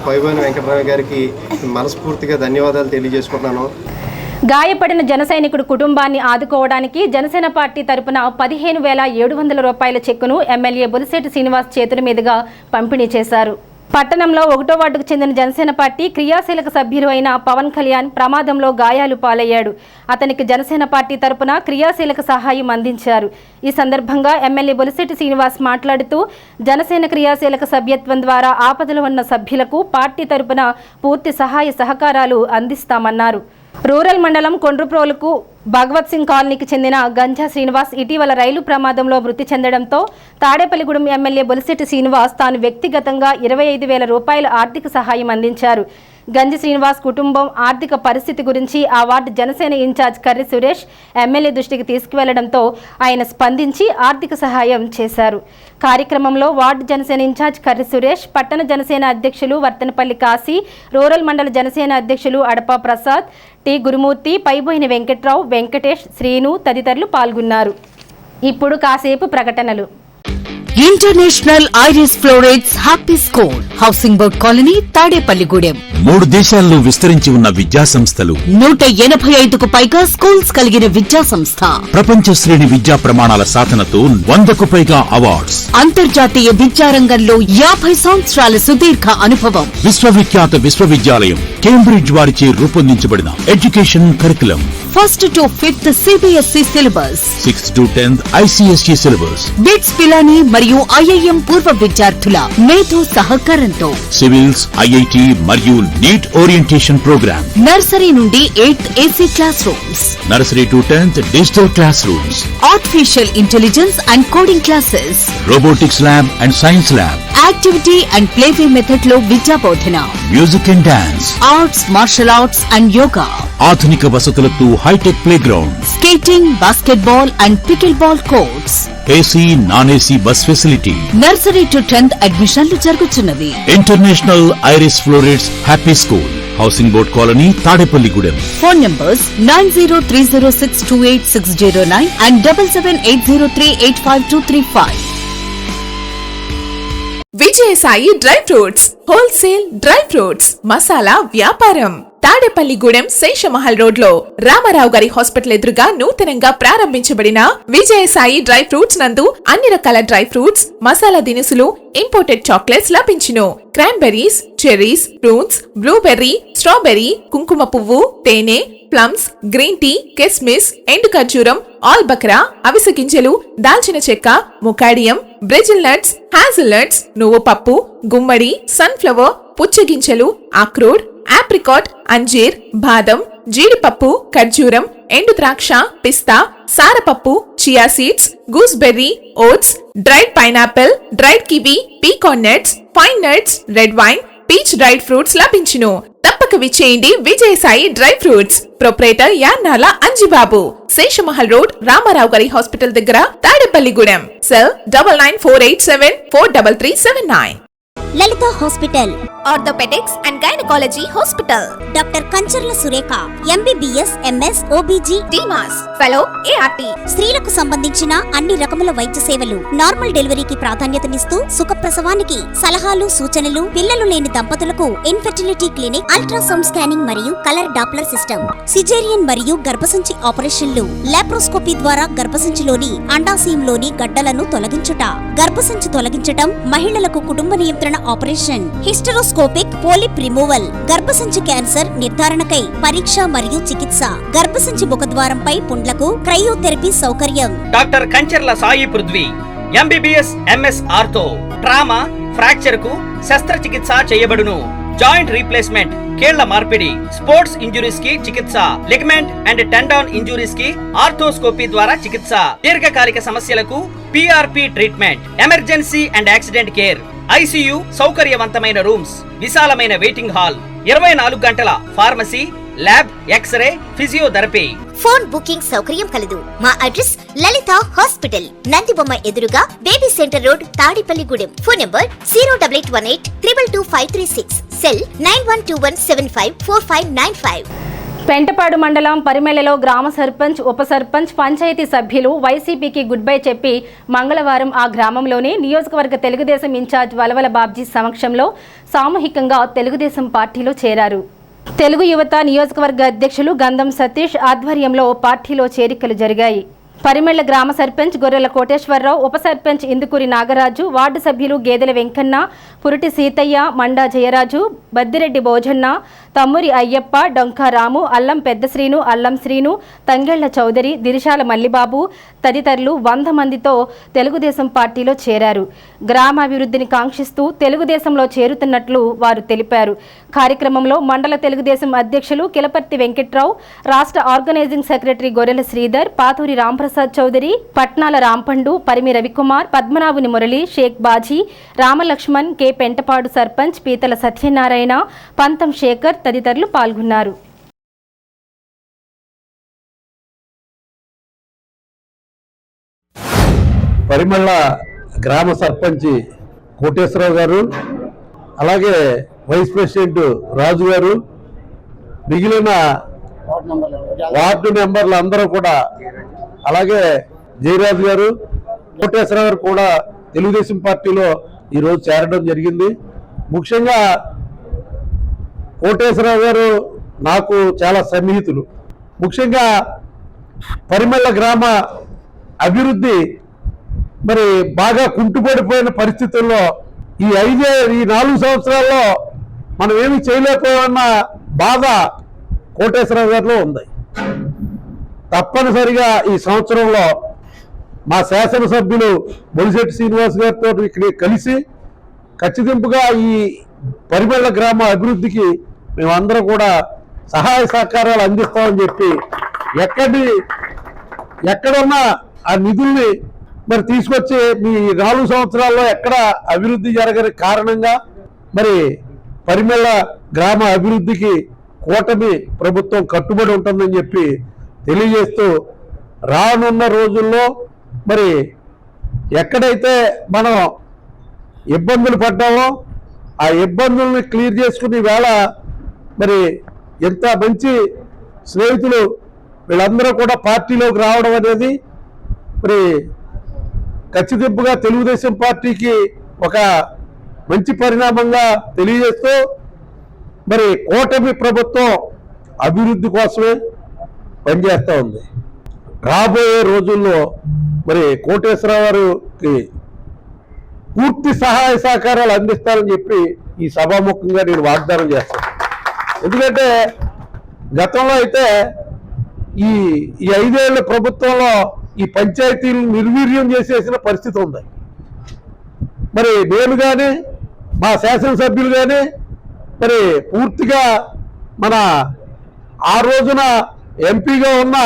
పైబోయిన వెంకటరామయ్య గారికి మనస్ఫూర్తిగా ధన్యవాదాలు తెలియజేసుకుంటున్నాను. గాయపడిన జన సైనికుడు కుటుంబాన్ని ఆదుకోవడానికి జనసేన పార్టీ తరపున 15,700 రూపాయల చెక్కును ఎమ్మెల్యే బొలిశెట్టి శ్రీనివాస్ చేతుల మీదుగా పంపిణీ చేశారు. పట్టణంలో 1వ వార్డుకు చెందిన జనసేన పార్టీ క్రియాశీలక సభ్యులు అయిన పవన్ కళ్యాణ్ ప్రమాదంలో గాయాలు పాలయ్యాడు. అతనికి జనసేన పార్టీ తరపున క్రియాశీలక సహాయం అందించారు. ఈ సందర్భంగా ఎమ్మెల్యే బొలిశెట్టి శ్రీనివాస్ మాట్లాడుతూ జనసేన క్రియాశీలక సభ్యత్వం ద్వారా ఆపదలో ఉన్న సభ్యులకు పార్టీ తరపున పూర్తి సహాయ సహకారాలు అందిస్తామన్నారు. రూరల్ మండలం కొండ్రుప్రోలుకు భగవత్ సింగ్ కాలనీకి చెందిన గంజా శ్రీనివాస్ ఇటీవల రైలు ప్రమాదంలో మృతి చెందడంతో తాడేపల్లిగూడెం ఎమ్మెల్యే బొలిశెట్టి శ్రీనివాస్ తాను వ్యక్తిగతంగా 25,000 రూపాయల ఆర్థిక సహాయం అందించారు. గంజి శ్రీనివాస్ కుటుంబం ఆర్థిక పరిస్థితి గురించి ఆ ward Janasena incharge Karri Suresh MLA దృష్టికి తీసుకువెళ్లడంతో ఆయన స్పందించి ఆర్థిక సహాయం చేశారు. కార్యక్రమంలో వార్డు జనసేన ఇన్ఛార్జ్ కర్రి సురేష్, పట్టణ జనసేన అధ్యక్షులు వర్తనపల్లి కాశీ, రూరల్ మండల జనసేన అధ్యక్షులు అడపా ప్రసాద్, టి గురుమూర్తి, పైబోయిన వెంకట్రావు, వెంకటేష్, శ్రీను తదితరులు పాల్గొన్నారు. ఇప్పుడు కాసేపు ప్రకటనలు. International Iris Florets happy school, housing board colony, Tadepalligudem. 3 దేశాల్లో విస్తరించి ఉన్న విద్యా సంస్థలు, 185కు పైగా స్కూల్స్ కలిగిన విద్యా సంస్థ, ప్రపంచ శ్రేణి విద్యా ప్రమాణాల సాధనతో 100కు పైగా అవార్డ్స్, అంతర్జాతీయ విద్యారంగంలో 50 సంవత్సరాల సుదీర్ఘ అనుభవం. విశ్వవిఖ్యాత విశ్వవిద్యాలయం కేంబ్రిడ్జ్ వారిచే రూపొందించబడిన education curriculum, 1st to 5th CBSE syllabus, 6th to 10th ICSE syllabus, BITS Pilani మరియు IIM పూర్వ విద్యార్థుల మేధో సహకారంతో సివిల్స్, IIT మరియు నీట్ ఓరియంటేషన్ ప్రోగ్రామ్, నర్సరీ నుండి 8th AC classrooms, nursery to 10th digital classrooms, artificial intelligence and coding classes, robotics lab and science lab, activity and playway method లో విద్యా బోధన, music and dance, arts, martial arts and yoga, ఆధునిక వసతులతో hitech play ground, skating, basketball and pickleball courts, AC, non-AC bus facility. Nursery to 10th అడ్మిషన్లు జరుగుతున్నవి. International Iris Florets happy school, housing board colony, Tadepalligudem. Phone numbers 9030628609 and 7780385235. Vijayasai dry fruits wholesale dry fruits masala వ్యాపారం. Tadepalligudem Seshamahal road లో రామారావు గారి hospital ఎదురుగా నూతనంగా ప్రారంభించబడిన Vijayasai dry fruits నందు అన్ని రకాల డ్రై ఫ్రూట్స్, మసాలా దినుసులు, ఇంపోర్టెడ్ చాక్లెట్స్ లభించును. Cranberries, cherries, fruits, blueberry, strawberry, కుంకుమ పువ్వు, తేనె, ప్లమ్స్, గ్రీన్ టీ, కిస్మిస్, ఎండు ఖర్జూరం, ఆల్ బక్రా, అవిసె గింజలు, దాల్చిన చెక్క, ముకాడియం, బ్రెజిల్ నట్స్, హ్యాజిల్ నట్స్, నువ్వు పప్పు, గుమ్మడి, సన్ఫ్లవర్, పుచ్చగింజలు, అక్రోడ్, ఆప్రికాట్, అంజీర్, బాదం, జీడిపప్పు, ఖర్జూరం, ఎండు ద్రాక్ష, పిస్తా, సారపప్పు, chia seeds, gooseberry, oats, dried pineapple, dried kiwi, pecan nuts, pine nuts, red wine, peach dried fruits లభించును. తప్పక విచ్చేయండి Vijayasai dry fruits. Proprietor Yannala Anjibabu, Seshamahal road, Ramarao గారి హాస్పిటల్ దగ్గర, Tadepalligudem. Cell 9948743379. Lalitha hospital, orthopaedics and gynaecology hospital. Doctor Kancharla Surekha, MBBS, MS, OBG, DMAS, fellow, ART. స్త్రీలకు సంబంధించిన అన్ని రకముల వైద్య సేవలు, నార్మల్ డెలివరీకి ప్రాధాన్యతనిస్తూ సుఖప్రసవానికి సలహాలు, సూచనలు, పిల్లలు లేని దంపతులకు ఇన్ఫెర్టిలిటీ క్లినిక్, అల్ట్రాసౌండ్ స్కానింగ్ మరియు కలర్ డాప్లర్ సిస్టమ్, సిజేరియన్ మరియు గర్భసంచి ఆపరేషన్లు, లాప్రోస్కోపీ ద్వారా గర్భసంచిలోని అండాశయంలోని గడ్డలను తొలగించుట, గర్భసంచి తొలగించటం, మహిళలకు కుటుంబ నియంత్రణ ఆపరేషన్, హిస్టరోస్కోపీ లాప్రోస్కోపిక్ పోలిప్ రిమూవల్, గర్భసంచి క్యాన్సర్ నిర్ధారణకై పరీక్ష మరియు చికిత్స, గర్భసంచి ముఖద్వారంపై పుండ్లకు క్రయోథెరపీ సౌకర్యం. Doctor Kancharla Sai Prithvi, MBBS MS ortho, trauma, fracture కు శస్త్రచికిత్స చేయబడును. జాయింట్ రీప్లేస్మెంట్, కీళ్ల మార్పిడి, స్పోర్ట్స్ ఇంజురీస్ కి చికిత్స, లిగమెంట్ అండ్ టెండాన్ ఇంజురీస్ కి ఆర్థోస్కోపీ ద్వారా చికిత్స, దీర్ఘకాలిక సమస్యలకు PRP treatment, emergency and accident care, ICU సౌకర్యవంతమైన రూమ్స్, విశాలమైన వెయిటింగ్ హాల్, 24 గంటల pharmacy, lab, xray, physiotherapy. Phone booking సౌకర్యం కలదు. మా అడ్రస్ లలిత హాస్పిటల్, నందిబొమ్మ ఎదురుగా, baby centre road, Tadepalligudem. Phone number 08818222536, cell 9121754595. Pentapadu మండలం పరిమెలలో గ్రామ సర్పంచ్, ఉప సర్పంచ్, పంచాయతీ సభ్యులు వైసీపీకి గుడ్ బై చెప్పి మంగళవారం ఆ గ్రామంలోనే నియోజకవర్గ తెలుగుదేశం ఇన్ఛార్జ్ వలవల బాబ్జీ సమక్షంలో సామూహికంగా తెలుగుదేశం పార్టీలో చేరారు. తెలుగు యువత నియోజకవర్గ అధ్యక్షులు గంధం సతీష్ ఆధ్వర్యంలో పార్టీలో చేరికలు జరిగాయి. పరిమెళ్ల గ్రామ సర్పంచ్ గొర్రెల కోటేశ్వరరావు, ఉప సర్పంచ్ ఇందుకూరి నాగరాజు, వార్డు సభ్యులు గేదెల వెంకన్న, పురుటి సీతయ్య, మండా జయరాజు, బద్దిరెడ్డి భోజన్న, తమ్మురి అయ్యప్ప, డొంకా రాము, అల్లం పెద్ద శ్రీను, అల్లం శ్రీను, తంగెళ్ల చౌదరి, దిరిశాల మల్లిబాబు తదితరులు 100 మందితో తెలుగుదేశం పార్టీలో చేరారు. గ్రామాభివృద్ధిని కాంక్షిస్తూ తెలుగుదేశంలో చేరుతున్నట్లు వారు తెలిపారు. కార్యక్రమంలో మండల తెలుగుదేశం అధ్యక్షులు కిలపర్తి వెంకట్రావు, రాష్ట్ర ఆర్గనైజింగ్ సెక్రటరీ గొర్రెల శ్రీధర్, పాతూరి రాంప్రసాద్ చౌదరి, పట్నాల రాంపండు, పరిమి రవికుమార్, పద్మనాభుని మురళి, షేక్ బాజీ, రామలక్ష్మణ్, కె పెంటపాడు సర్పంచ్ పీతల సత్యనారాయణ, పంతం శేఖర్ తదితరులు పాల్గొన్నారు. పరిమళ గ్రామ సర్పంచ్ కోటేశ్వరరావు గారు, అలాగే వైస్ ప్రెసిడెంట్ రాజు గారు, మిగిలిన వార్డు మెంబర్లు అందరూ కూడా, అలాగే జయరాజు గారు, కోటేశ్వరరావు గారు కూడా తెలుగుదేశం పార్టీలో ఈరోజు చేరడం జరిగింది. ముఖ్యంగా కోటేశ్వరరావు గారు నాకు చాలా సన్నిహితులు. ముఖ్యంగా పరిమళ గ్రామ అభివృద్ధి మరి బాగా కుంటుపడిపోయిన పరిస్థితుల్లో ఈ 4 సంవత్సరాల్లో మనం ఏమి చేయలేకపోయామన్న బాధ కోటేశ్వరరావు గారిలో ఉంది. తప్పనిసరిగా ఈ సంవత్సరంలో మా శాసనసభ్యులు బొలిశెట్టి శ్రీనివాస్ గారితో ఇక్కడ కలిసి ఖచ్చితంగా ఈ పరిమళ గ్రామ అభివృద్ధికి మేమందరం కూడా సహాయ సహకారాలు అందిస్తామని చెప్పి ఎక్కడున్నా ఆ నిధుల్ని మరి తీసుకొచ్చి మీ 4 సంవత్సరాల్లో ఎక్కడ అభివృద్ధి జరగని కారణంగా మరి పరిమళ గ్రామ అభివృద్ధికి కూటమి ప్రభుత్వం కట్టుబడి ఉంటుందని చెప్పి తెలియజేస్తూ, రానున్న రోజుల్లో మరి ఎక్కడైతే మనం ఇబ్బందులు పడ్డామో ఆ ఇబ్బందుల్ని క్లియర్ చేసుకుని వేళ మరి ఎంత మంచి స్నేహితులు వీళ్ళందరూ కూడా పార్టీలోకి రావడం అనేది మరి ఖచ్చితంగా తెలుగుదేశం పార్టీకి ఒక మంచి పరిణామంగా తెలియజేస్తూ, మరి కూటమి ప్రభుత్వం అభివృద్ధి కోసమే పనిచేస్తూ ఉంది. రాబోయే రోజుల్లో మరి కోటేశ్వరరావు గారికి పూర్తి సహాయ సహకారాలు అందిస్తారని చెప్పి ఈ సభాముఖంగా నేను వాగ్దానం చేస్తాను. ఎందుకంటే గతంలో అయితే ఈ 5 ఏళ్ల ప్రభుత్వంలో ఈ పంచాయతీలు నిర్వీర్యం చేసేసిన పరిస్థితి ఉంది. మరి నేను కానీ మా శాసనసభ్యులు కానీ మరి పూర్తిగా మన ఆ రోజున ఎంపీగా ఉన్న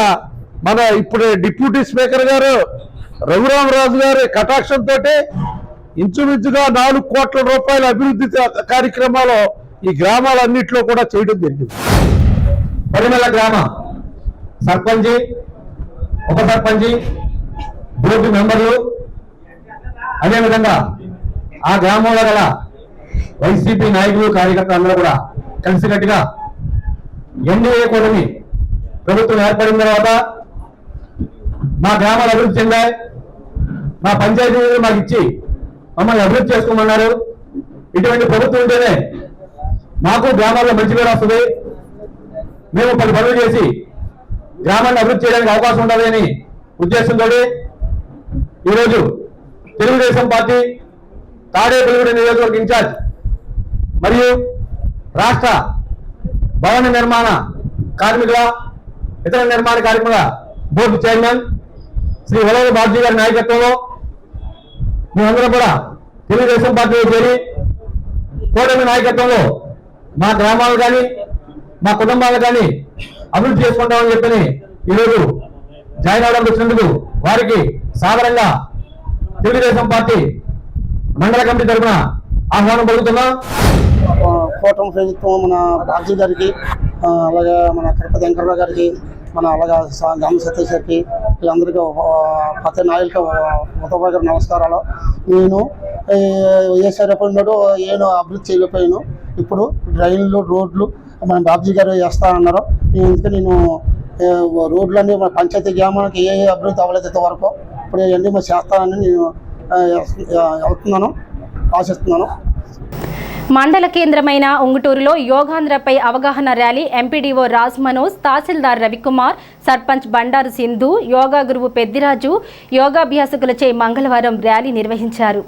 మన ఇప్పుడు డిప్యూటీ స్పీకర్ గారు రఘురామరాజు గారి కటాక్షంతో ఇంచుమించుగా 4 కోట్ల రూపాయల అభివృద్ధి కార్యక్రమాలు ఈ గ్రామాలన్నింటిలో కూడా చేయడం జరిగింది. పరిమళ గ్రామ సర్పంచి, ఉప సర్పంచి, బోర్డు మెంబర్లు, అదేవిధంగా ఆ గ్రామంలో గల వైసీపీ నాయకులు, కార్యకర్తలు అందరూ కూడా కలిసికట్టుగా ఎన్డీఏ కూటమి ప్రభుత్వం ఏర్పడిన తర్వాత మా గ్రామాలు అభివృద్ధి చెందాయి, మా పంచాయతీ మాకు ఇచ్చి మమ్మల్ని అభివృద్ధి చేసుకోమన్నారు. ఇటువంటి ప్రభుత్వం ఉంటేనే మాకు గ్రామాల్లో మంచి పేరు వస్తుంది, మేము 10 పనులు చేసి గ్రామాన్ని అభివృద్ధి చేయడానికి అవకాశం ఉండాలి అని ఉద్దేశంతో ఈరోజు తెలుగుదేశం పార్టీ తాడేపల్లిగూడెం నియోజకవర్గ ఇన్ఛార్జ్ మరియు రాష్ట్ర భవన నిర్మాణ కార్మికుల ఇతర నిర్మాణ కార్మికుల బోర్డు చైర్మన్ శ్రీ వలవ బాబ్జీ గారి నాయకత్వంలో మేమందరం కూడా తెలుగుదేశం పార్టీలో చేరి కూటమి నాయకత్వంలో మా గ్రామాలు కానీ మా కుటుంబాలు కానీ అభివృద్ధి చేసుకుంటామని చెప్పని ఈరోజు జాయిన్ అవడం వచ్చినందుకు వారికి సాధారణంగా తెలుగుదేశం పార్టీ మండల కమిటీ తరఫున ఆహ్వానం పలుకుతున్నాం. కూటమి ప్రభుత్వం మన బాబ్జీ గారికి, అలాగే మన తిరుపతి వెంకటరావు గారికి, మన అలాగే గాంధీ సతీష్ గారికి, వీళ్ళందరికీ ప్రతి నాయకులకి ఉత్తమ నమస్కారాలు. నేను వేసేటప్పుడు ఏను అభివృద్ధి చేయలేకపోయాను. ఇప్పుడు డ్రైన్లు రోడ్లు మన బాబ్జీ గారు వేస్తా అన్నారు. ఎందుకంటే నేను రోడ్లన్నీ మన పంచాయతీ గ్రామానికి ఏ అభివృద్ధి అవ్వలేదు ఇంతవరకు. ఇప్పుడు ఇవన్నీ మరి చేస్తానని నేను వెళ్తున్నాను, ఆశిస్తున్నాను. మండల కేంద్రమైన ఉంగుటూరులో యోగాంధ్రపై అవగాహన ర్యాలీ ఎంపీడీఓ రాజ్ మనోజ్, తహసీల్దార్ రవికుమార్, సర్పంచ్ బండారు సింధు, యోగా గురువు పెద్దిరాజు యోగాభ్యాసకులచే మంగళవారం ర్యాలీ నిర్వహించారు.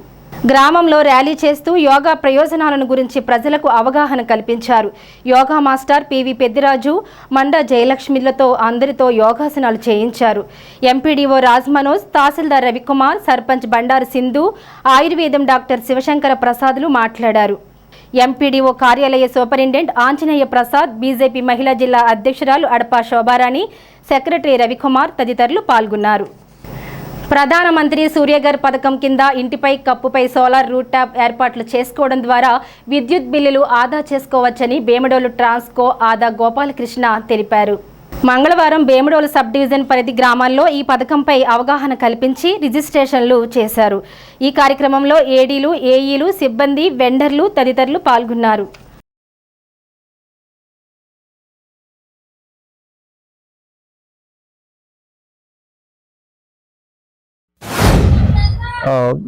గ్రామంలో ర్యాలీ చేస్తూ యోగా ప్రయోజనాలను గురించి ప్రజలకు అవగాహన కల్పించారు. యోగా మాస్టర్ పివి పెద్దిరాజు, మండ జయలక్ష్మిలతో అందరితో యోగాసనాలు చేయించారు. ఎంపీడీఓ రాజ్ మనోజ్, తహసీల్దార్ రవికుమార్, సర్పంచ్ బండారు సింధు, ఆయుర్వేదం డాక్టర్ శివశంకర ప్రసాద్లు మాట్లాడారు. ఎంపీడీఓ కార్యాలయ సూపరింటెండెంట్ ఆంజనేయ ప్రసాద్, బీజేపీ మహిళా జిల్లా అధ్యక్షురాలు అడపా శోభారాణి, సెక్రటరీ రవికుమార్ తదితరులు పాల్గొన్నారు. ప్రధానమంత్రి సూర్యఘర్ పథకం కింద ఇంటిపై కప్పుపై సోలార్ రూట్ ట్యాప్ ఏర్పాట్లు చేసుకోవడం ద్వారా విద్యుత్ బిల్లులు ఆదా చేసుకోవచ్చని బేమడోలు ట్రాన్స్కో ఆదా గోపాలకృష్ణ తెలిపారు. మంగళవారం బేమడోలు సబ్ డివిజన్ పరిధి గ్రామాల్లో ఈ పథకంపై అవగాహన కల్పించి రిజిస్ట్రేషన్లు చేశారు. ఈ కార్యక్రమంలో ఏడీలు, ఏఈలు, సిబ్బంది, వెండర్లు తదితరులు పాల్గొన్నారు.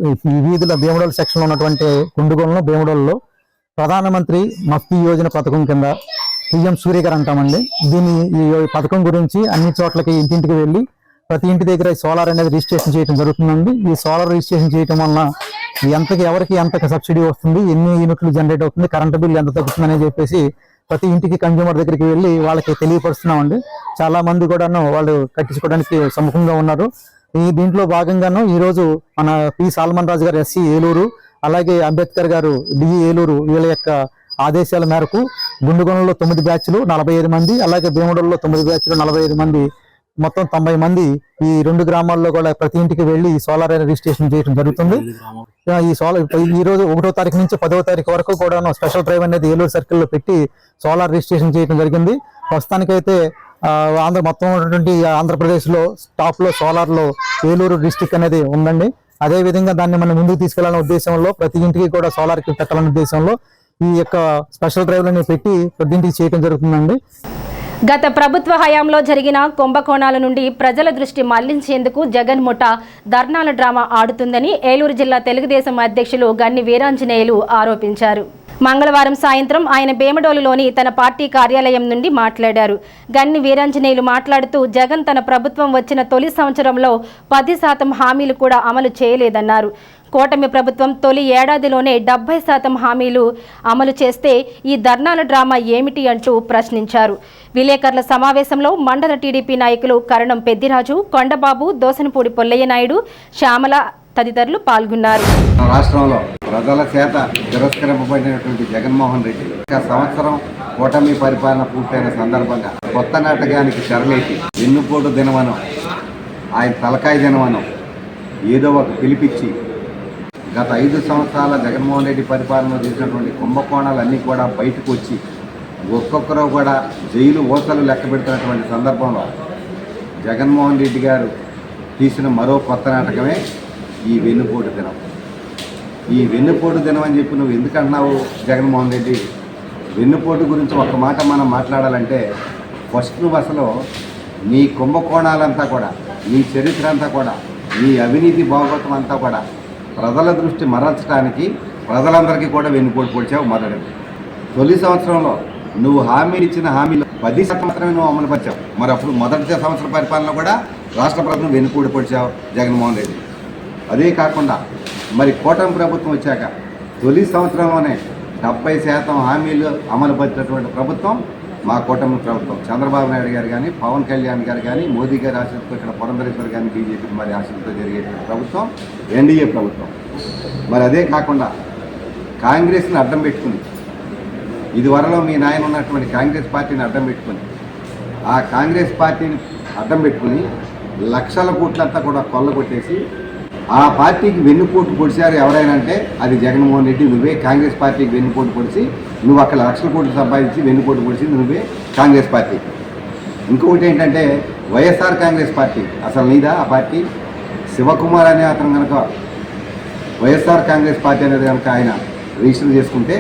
ఈ వీధుల భీమడోలు సెక్షన్లో ఉన్నటువంటి కుండుగోలలో భీమడోలలో ప్రధానమంత్రి మఫ్తీ యోజన పథకం కింద పిఎం సూర్యఘర్ అంటామండి. ఈ పథకం గురించి అన్ని చోట్లకి ఇంటింటికి వెళ్ళి ప్రతి ఇంటి దగ్గర సోలార్ అనేది రిజిస్ట్రేషన్ చేయడం జరుగుతుందండి. ఈ సోలార్ రిజిస్ట్రేషన్ చేయడం వలన ఎవరికి ఎంత సబ్సిడీ వస్తుంది, ఎన్ని యూనిట్లు జనరేట్ అవుతుంది, కరెంటు బిల్ ఎంత తగ్గుతుంది అని చెప్పేసి ప్రతి ఇంటికి కన్జ్యూమర్ దగ్గరికి వెళ్ళి వాళ్ళకి తెలియపరుస్తున్నామండి. చాలా మంది కూడాను వాళ్ళు కట్టించుకోవడానికి సముఖంగా ఉన్నారు. దీంట్లో భాగంగాను ఈరోజు మన పి సాల్మన్ రాజు గారు ఎస్సీ ఏలూరు, అలాగే అంబేద్కర్ గారు డిఈ ఏలూరు వీళ్ళ యొక్క ఆదేశాల మేరకు గుండుగొండలో 9 బ్యాచ్లు 45 మంది, అలాగే భీమడోల్లో 9 బ్యాచ్లు 45 మంది, మొత్తం 90 మంది ఈ 2 గ్రామాల్లో కూడా ప్రతి ఇంటికి వెళ్ళి సోలార్ రిజిస్ట్రేషన్ చేయడం జరుగుతుంది. ఈ సోలార్ ఈ రోజు 1వ తారీఖు నుంచి 10వ తారీఖు వరకు కూడా స్పెషల్ డ్రైవ్ అనేది ఏలూరు సర్కిల్లో పెట్టి సోలార్ రిజిస్ట్రేషన్ చేయడం జరిగింది. ప్రస్తుతానికైతే మొత్తం ఉన్నటువంటి ఆంధ్రప్రదేశ్లో టాప్లో సోలార్లో ఏలూరు డిస్టిక్ అనేది ఉందండి. అదేవిధంగా దాన్ని మనం ముందుకు తీసుకెళ్లాలనే ఉద్దేశంలో ప్రతి ఇంటికి కూడా సోలార్కి పెట్టాలనే ఉద్దేశంలో ఈ యొక్క స్పెషల్ డ్రైవ్లని పెట్టి ప్రతి ఇంటికి చేయడం జరుగుతుందండి. గత ప్రభుత్వ హయాంలో జరిగిన కుంభకోణాల నుండి ప్రజల దృష్టి మళ్లించేందుకు జగన్ ముఠా ధర్నాల డ్రామా ఆడుతుందని ఏలూరు జిల్లా తెలుగుదేశం అధ్యక్షులు గన్ని వీరాంజనేయులు ఆరోపించారు. మంగళవారం సాయంత్రం ఆయన బేమడోలులోని తన పార్టీ కార్యాలయం నుండి మాట్లాడారు. గన్ని వీరాంజనేయులు మాట్లాడుతూ జగన్ తన ప్రభుత్వం వచ్చిన తొలి సంవత్సరంలో 10% హామీలు కూడా అమలు చేయలేదన్నారు. కూటమి ప్రభుత్వం తొలి ఏడాదిలోనే 70% హామీలు అమలు చేస్తే ఈ ధర్నాల డ్రామా ఏమిటి అంటూ ప్రశ్నించారు. విలేకరుల సమావేశంలో మండల టీడీపీ నాయకులు కరణం పెద్దిరాజు, కొండబాబు, దోసనపూడి పొల్లయ్య నాయుడు, శ్యామల తదితరులు పాల్గొన్నారు. రాష్ట్రంలో ప్రజల చేత తిరస్కరింపబడినటువంటి జగన్మోహన్ రెడ్డి సంవత్సరం కూటమి పరిపాలన పూర్తయిన సందర్భంగా కొత్త నాటకానికి తెరలేసి వెన్నుపోటు దినమనం, ఆయన తలకాయ దినమనం ఏదో ఒక పిలిపించి గత 5 సంవత్సరాల జగన్మోహన్ రెడ్డి పరిపాలన చేసినటువంటి కుంభకోణాలన్నీ కూడా బయటకు వచ్చి ఒక్కొక్కరు కూడా జైలు ఊసలు లెక్క పెడుతున్నటువంటి సందర్భంలో జగన్మోహన్ రెడ్డి గారు తీసిన మరో కొత్త నాటకమే ఈ వెన్నుపోటు దినం. ఈ వెన్నుపోటు దినం అని చెప్పి నువ్వు ఎందుకంటున్నావు జగన్మోహన్ రెడ్డి? వెన్నుపోటు గురించి ఒక మాట మనం మాట్లాడాలంటే ఫస్ట్ నువ్వు అసలు నీ కుంభకోణాలంతా కూడా, నీ చరిత్ర అంతా కూడా, నీ అవినీతి భాగవతం అంతా కూడా ప్రజల దృష్టి మరల్చడానికి ప్రజలందరికీ కూడా వెన్నుపోటు పొడిచావు. తొలి సంవత్సరంలో నువ్వు హామీలు ఇచ్చిన హామీలు 10% మాత్రమే నువ్వు అమలు పరిచావు. మరి అప్పుడు మొదటి సంవత్సర పరిపాలన కూడా రాష్ట్ర ప్రభుత్వం వెన్నుపోటు పొడిచావు జగన్మోహన్ రెడ్డి. అదే కాకుండా మరి కూటమి ప్రభుత్వం వచ్చాక తొలి సంవత్సరంలోనే 70% హామీలు అమలు పరిచినటువంటి ప్రభుత్వం మా కూటమి ప్రభుత్వం. చంద్రబాబు నాయుడు గారు కానీ, పవన్ కళ్యాణ్ గారు కానీ, మోదీ గారి ఆశలతో, ఇక్కడ పురంధరేశ్వర్ కానీ బీజేపీ మరి ఆశలతో జరిగేటువంటి ప్రభుత్వం ఎన్డీఏ ప్రభుత్వం. మరి అదే కాకుండా కాంగ్రెస్ని అడ్డం పెట్టుకుని, ఇదివరలో మీ నాయన ఉన్నటువంటి కాంగ్రెస్ పార్టీని అడ్డం పెట్టుకుని, ఆ కాంగ్రెస్ పార్టీని అడ్డం పెట్టుకుని లక్షల కోట్లంతా కూడా కొల్లగొట్టేసి ఆ పార్టీకి వెన్నుపోటు పొడిచారు ఎవరైనా అంటే అది జగన్మోహన్ రెడ్డి. నువ్వే కాంగ్రెస్ పార్టీకి వెన్నుపోటు పొడిచి, నువ్వు అక్కడ లక్షల కోట్లు సంపాదించి వెన్నుపోటు పొడిచింది నువ్వే కాంగ్రెస్ పార్టీ. ఇంకొకటి ఏంటంటే వైఎస్ఆర్ కాంగ్రెస్ పార్టీ అసలు నీదా ఆ పార్టీ? శివకుమార్ అనే అతను కనుక వైఎస్ఆర్ కాంగ్రెస్ పార్టీ అనేది కనుక ఆయన రిజిస్టర్ చేసుకుంటే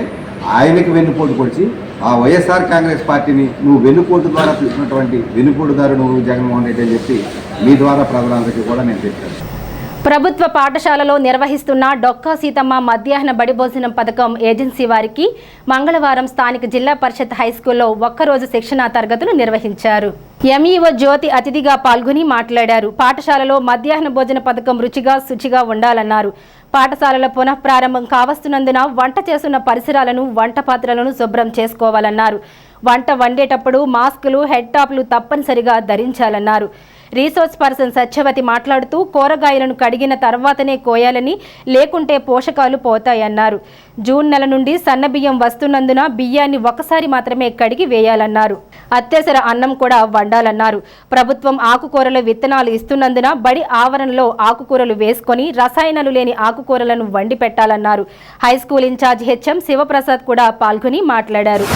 ఆయనకి వెన్నుపోటు పొడిచి ఆ వైఎస్ఆర్ కాంగ్రెస్ పార్టీని నువ్వు వెన్నుపోటు ద్వారా తీసుకున్నటువంటి వెన్నుపోటుదారు నువ్వు జగన్మోహన్ రెడ్డి అని చెప్పి మీ ద్వారా ప్రజలందరికీ కూడా నేను చెప్పాను. ప్రభుత్వ పాఠశాలలో నిర్వహిస్తున్న డొక్కా సీతమ్మ మధ్యాహ్న బడి భోజనం పథకం ఏజెన్సీ వారికి మంగళవారం స్థానిక జిల్లా పరిషత్ హైస్కూల్లో ఒక్కరోజు శిక్షణా తరగతులు నిర్వహించారు. ఎంఈఓ జ్యోతి అతిథిగా పాల్గొని మాట్లాడారు. పాఠశాలలో మధ్యాహ్న భోజన పథకం రుచిగా శుచిగా ఉండాలన్నారు. పాఠశాలల పునఃప్రారంభం కావస్తున్నందున వంట చేస్తున్న పరిసరాలను, వంట పాత్రలను శుభ్రం చేసుకోవాలన్నారు. వంట వండేటప్పుడు మాస్కులు, హెడ్ టాప్లు తప్పనిసరిగా ధరించాలన్నారు. రీసోర్స్ పర్సన్ సత్యవతి మాట్లాడుతూ కూరగాయలను కడిగిన తర్వాతనే కోయాలని, లేకుంటే పోషకాలు పోతాయన్నారు. జూన్ నెల నుండి సన్నబియ్యం వస్తున్నందున బియ్యాన్ని ఒకసారి మాత్రమే కడిగి వేయాలన్నారు. అత్యవసర అన్నం కూడా వండాలన్నారు. ప్రభుత్వం ఆకుకూరల విత్తనాలు ఇస్తున్నందున బడి ఆవరణలో ఆకుకూరలు వేసుకొని రసాయనాలు లేని ఆకుకూరలను వండి పెట్టాలన్నారు. హైస్కూల్ ఇన్ఛార్జ్ హెచ్ఎం శివప్రసాద్ కూడా పాల్గొని మాట్లాడారు.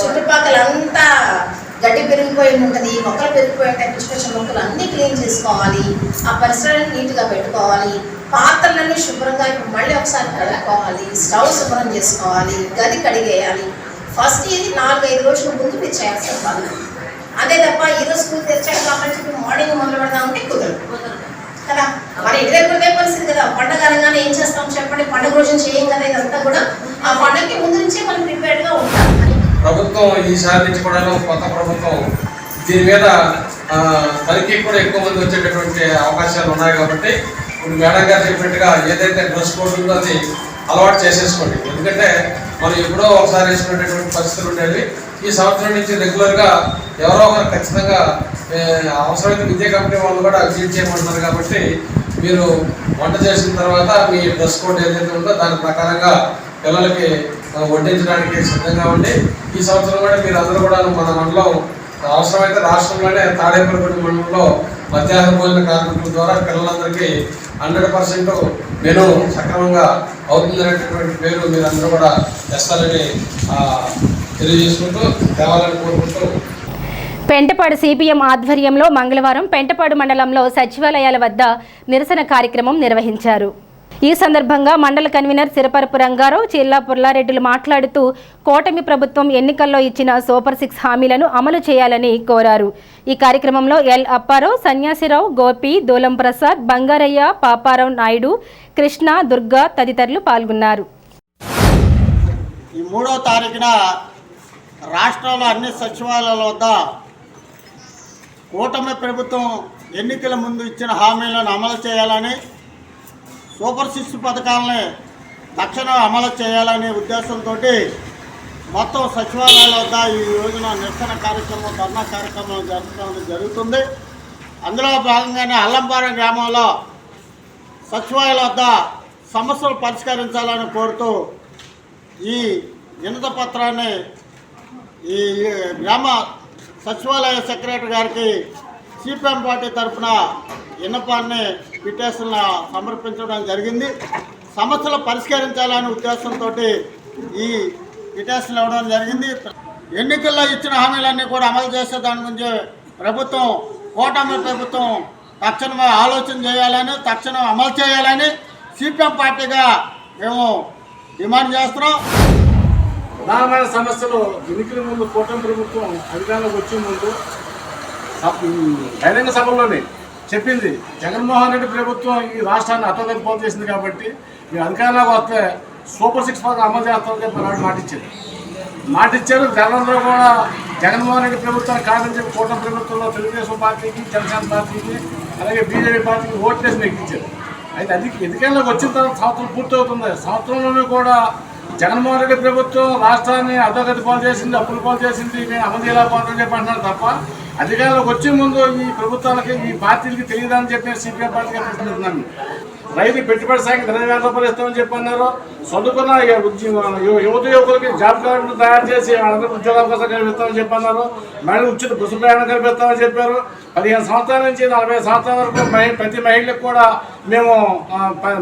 చుట్టుపక్కలంతా గడ్డి పెరిగిపోయి ఉంటుంది, మొక్కలు పెరిగిపోయి ఉంటాయి, పిచ్చి పిచ్చి మొక్కలు అన్నీ క్లీన్ చేసుకోవాలి. ఆ పరిసరాలను నీట్గా పెట్టుకోవాలి. పాత్రలన్నీ శుభ్రంగా ఇప్పుడు మళ్ళీ ఒకసారి కడుక్కోవాలి. స్టవ్ శుభ్రం చేసుకోవాలి. గది కడిగేయాలి. ఫస్ట్ ఇది 4-5 రోజుల ముందు మీరు చేయాల్సిన పనులు. అదే తప్ప ఈరోజు స్కూల్ తెచ్చాడు కాబట్టి మార్నింగ్ మొదలు పెడదామంటే కుదరదు కదా. మన ఇంటి దగ్గర ఉండే పరిస్థితి కదా. పండుగ అనగానే ఏం చేస్తాం చెప్పండి? పండుగ రోజున చేయం కదా. ఇదంతా కూడా ఆ పండుగకి ముందు నుంచే మనం ప్రిపేర్డ్గా ఉంటాం. ప్రభుత్వం ఈసారి నుంచి కూడా కొత్త ప్రభుత్వం దీని మీద పనికి కూడా ఎక్కువ మంది వచ్చేటటువంటి అవకాశాలు ఉన్నాయి కాబట్టి ఇప్పుడు మేడం గారు చెప్పినట్టుగా ఏదైతే డ్రెస్ కోడ్ ఉందో అది అలవాటు చేసేసుకోండి. ఎందుకంటే మనం ఎప్పుడో ఒకసారి వేసుకునేటటువంటి పరిస్థితులు ఉండేవి. ఈ సంవత్సరం నుంచి రెగ్యులర్గా ఎవరో ఒకరు ఖచ్చితంగా అవసరమైతే విద్యా కంపెనీ వాళ్ళు కూడా విజిట్ చేయమంటున్నారు కాబట్టి మీరు వంట చేసిన తర్వాత మీ డ్రెస్ కోడ్ ఏదైతే ఉందో దాని ప్రకారంగా పిల్లలకి వడ్డించడానికి సిద్ధంగా ఉండి ఈ సంవత్సరం కూడా మీరు అందరూ కూడా మన మండలం అవసరమైతే రాష్ట్రంలోనే తాడేపల్లిగూడెం మండలంలో మధ్యాహ్న భోజన కార్మికుల ద్వారా పిల్లలందరికీ 100% మెను సక్రమంగా అవుతుందనేటటువంటి పేరు మీరు అందరూ కూడా తెస్తారని తెలియజేసుకుంటూ తేవాలని కోరుకుంటూ. పెంటపాడు సిపిఎం ఆధ్వర్యంలో మంగళవారం పెంటపాడు మండలంలో సచివాలయాల వద్ద నిరసన కార్యక్రమం నిర్వహించారు. ఈ సందర్భంగా మండల కన్వీనర్ సిరపరపు రంగారావు, జిల్లా పుల్లారెడ్డిలు మాట్లాడుతూ కూటమి ప్రభుత్వం ఎన్నికల్లో ఇచ్చిన సూపర్ 6 హామీలను అమలు చేయాలని కోరారు. ఈ కార్యక్రమంలో ఎల్ అప్పారావు, సన్యాసిరావు, గోపి, దూలం ప్రసాద్, బంగారయ్య, పాపారావు నాయుడు, కృష్ణ, దుర్గా తదితరులు పాల్గొన్నారు. ఈ 3వ తారీఖున రాష్ట్రంలో అన్ని సచివాలయాల వద్ద కూటమి ప్రభుత్వం ఎన్నికల ముందు ఇచ్చిన హామీలను అమలు చేయాలని, సూపర్ 6 పథకాలని తక్షణం అమలు చేయాలనే ఉద్దేశంతో మొత్తం సచివాలయాల వద్ద ఈ రోజున నిరసన కార్యక్రమం, ధర్నా కార్యక్రమం జరపడం జరుగుతుంది. అందులో భాగంగానే అల్లంపారం గ్రామంలో సచివాలయాల వద్ద సమస్యలు పరిష్కరించాలని కోరుతూ ఈ వినతి పత్రాన్ని ఈ గ్రామ సచివాలయ సెక్రటరీ గారికి సిపిఎం పార్టీ తరఫున విన్నపాన్ని పిటిషన్ సమర్పించడం జరిగింది. సమస్యలు పరిష్కరించాలనే ఉద్దేశంతో ఈ పిటిషన్ ఇవ్వడం జరిగింది. ఎన్నికల్లో ఇచ్చిన హామీలన్నీ కూడా అమలు చేసే దాని గురించి ప్రభుత్వం, కూటమి ప్రభుత్వం తక్షణమే ఆలోచన చేయాలని, తక్షణం అమలు చేయాలని సిపిఎం పార్టీగా మేము డిమాండ్ చేస్తున్నాం. ప్రధానమైన సమస్యలు ఎన్నికల ముందు కూటమి ప్రభుత్వం అధికారంలోకి వచ్చే ముందు బహిరంగ సభల్లోనే చెప్పింది, జగన్మోహన్ రెడ్డి ప్రభుత్వం ఈ రాష్ట్రాన్ని అతోగతిపోలు చేసింది కాబట్టి మీరు అధికారంలోకి వస్తే సూపర్ 6 పథకం అమలు చేస్తామని చెప్పి మాటిచ్చారు. జనందరూ కూడా జగన్మోహన్ రెడ్డి ప్రభుత్వాన్ని కాదని చెప్పి కూటమి ప్రభుత్వంలో తెలుగుదేశం పార్టీకి, జనసేన పార్టీకి, అలాగే బీజేపీ పార్టీకి ఓట్లేసి నెగ్గించారు. అయితే అధికారంలోకి వచ్చిన తర్వాత సంవత్సరం పూర్తవుతుంది. సంవత్సరంలోనూ కూడా జగన్మోహన్ రెడ్డి ప్రభుత్వం రాష్ట్రాన్ని అధోగతి పాలు చేసింది, అప్పుల పాలు చేసింది, మేము అమలు చేయలేకపోతుందని చెప్పి అంటున్నారు తప్ప అధికారంలోకి వచ్చే ముందు ఈ ప్రభుత్వాలకి ఈ పార్టీలకి తెలియదని చెప్పి సిపిఎం పార్టీగా ప్రశ్నిస్తున్నాను. రైతు పెట్టుబడి సాయం 20,000 రూపాయలు ఇస్తామని చెప్పి అన్నారు. చదువుకున్న యువత యువకులకి జాబ్ కార్డులు తయారు చేసి వాళ్ళందరూ ఉద్యోగావకాశం కల్పిస్తామని చెప్పి అన్నారు. మహిళలు ఉచిత బస్సు ప్రయాణం కల్పిస్తామని చెప్పారు. 15 సంవత్సరాల నుంచి 40 సంవత్సరాల వరకు ప్రతి మహిళలకు కూడా మేము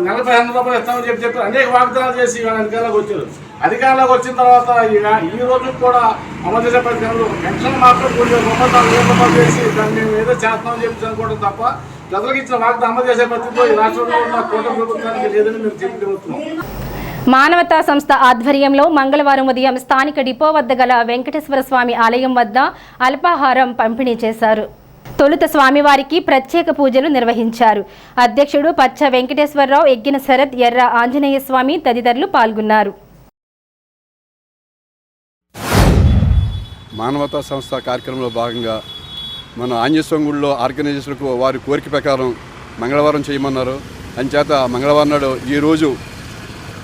నెల 15 రూపాయలు ఇస్తామని చెప్పారు. అనేక వాగ్దానాలు చేసి వాళ్ళ అధికారంలోకి వచ్చారు. అధికారంలోకి వచ్చిన తర్వాత ఈ రోజు కూడా అమలు చేసే ప్రతినిధులు పెన్షన్ మాత్రం 3,000 రూపాయలు చేసి దాన్ని మేము ఏదో చేస్తామని చెప్పి అనుకోవడం తప్ప ప్రజలకు ఇచ్చిన వాగ్దానం అమలు చేసే పరిస్థితిలో ఈ రాష్ట్రంలో ఉన్న కూటమి ప్రభుత్వానికి లేదని మేము చెప్పుకుంటున్నాం. మానవతా సంస్థ ఆధ్వర్యంలో మంగళవారం ఉదయం స్థానిక డిపో వద్ద గల వెంకటేశ్వర స్వామి ఆలయం వద్ద అల్పాహారం పంపిణీ చేశారు. తొలుత స్వామివారికి ప్రత్యేక పూజలు నిర్వహించారు. అధ్యక్షుడు పచ్చ వెంకటేశ్వరరావు, ఎగ్గిన శరత్, ఎర్ర ఆంజనేయ స్వామి తదితరులు పాల్గొన్నారు. మానవతా సంస్థ కార్యక్రమంలో భాగంగా మన ఆంజనేయ గుడిలో ఆర్గనైజేషన్లకు వారి కోరిక ప్రకారం మంగళవారం చేయమన్నారు. అంచేత మంగళవారం నాడు ఈరోజు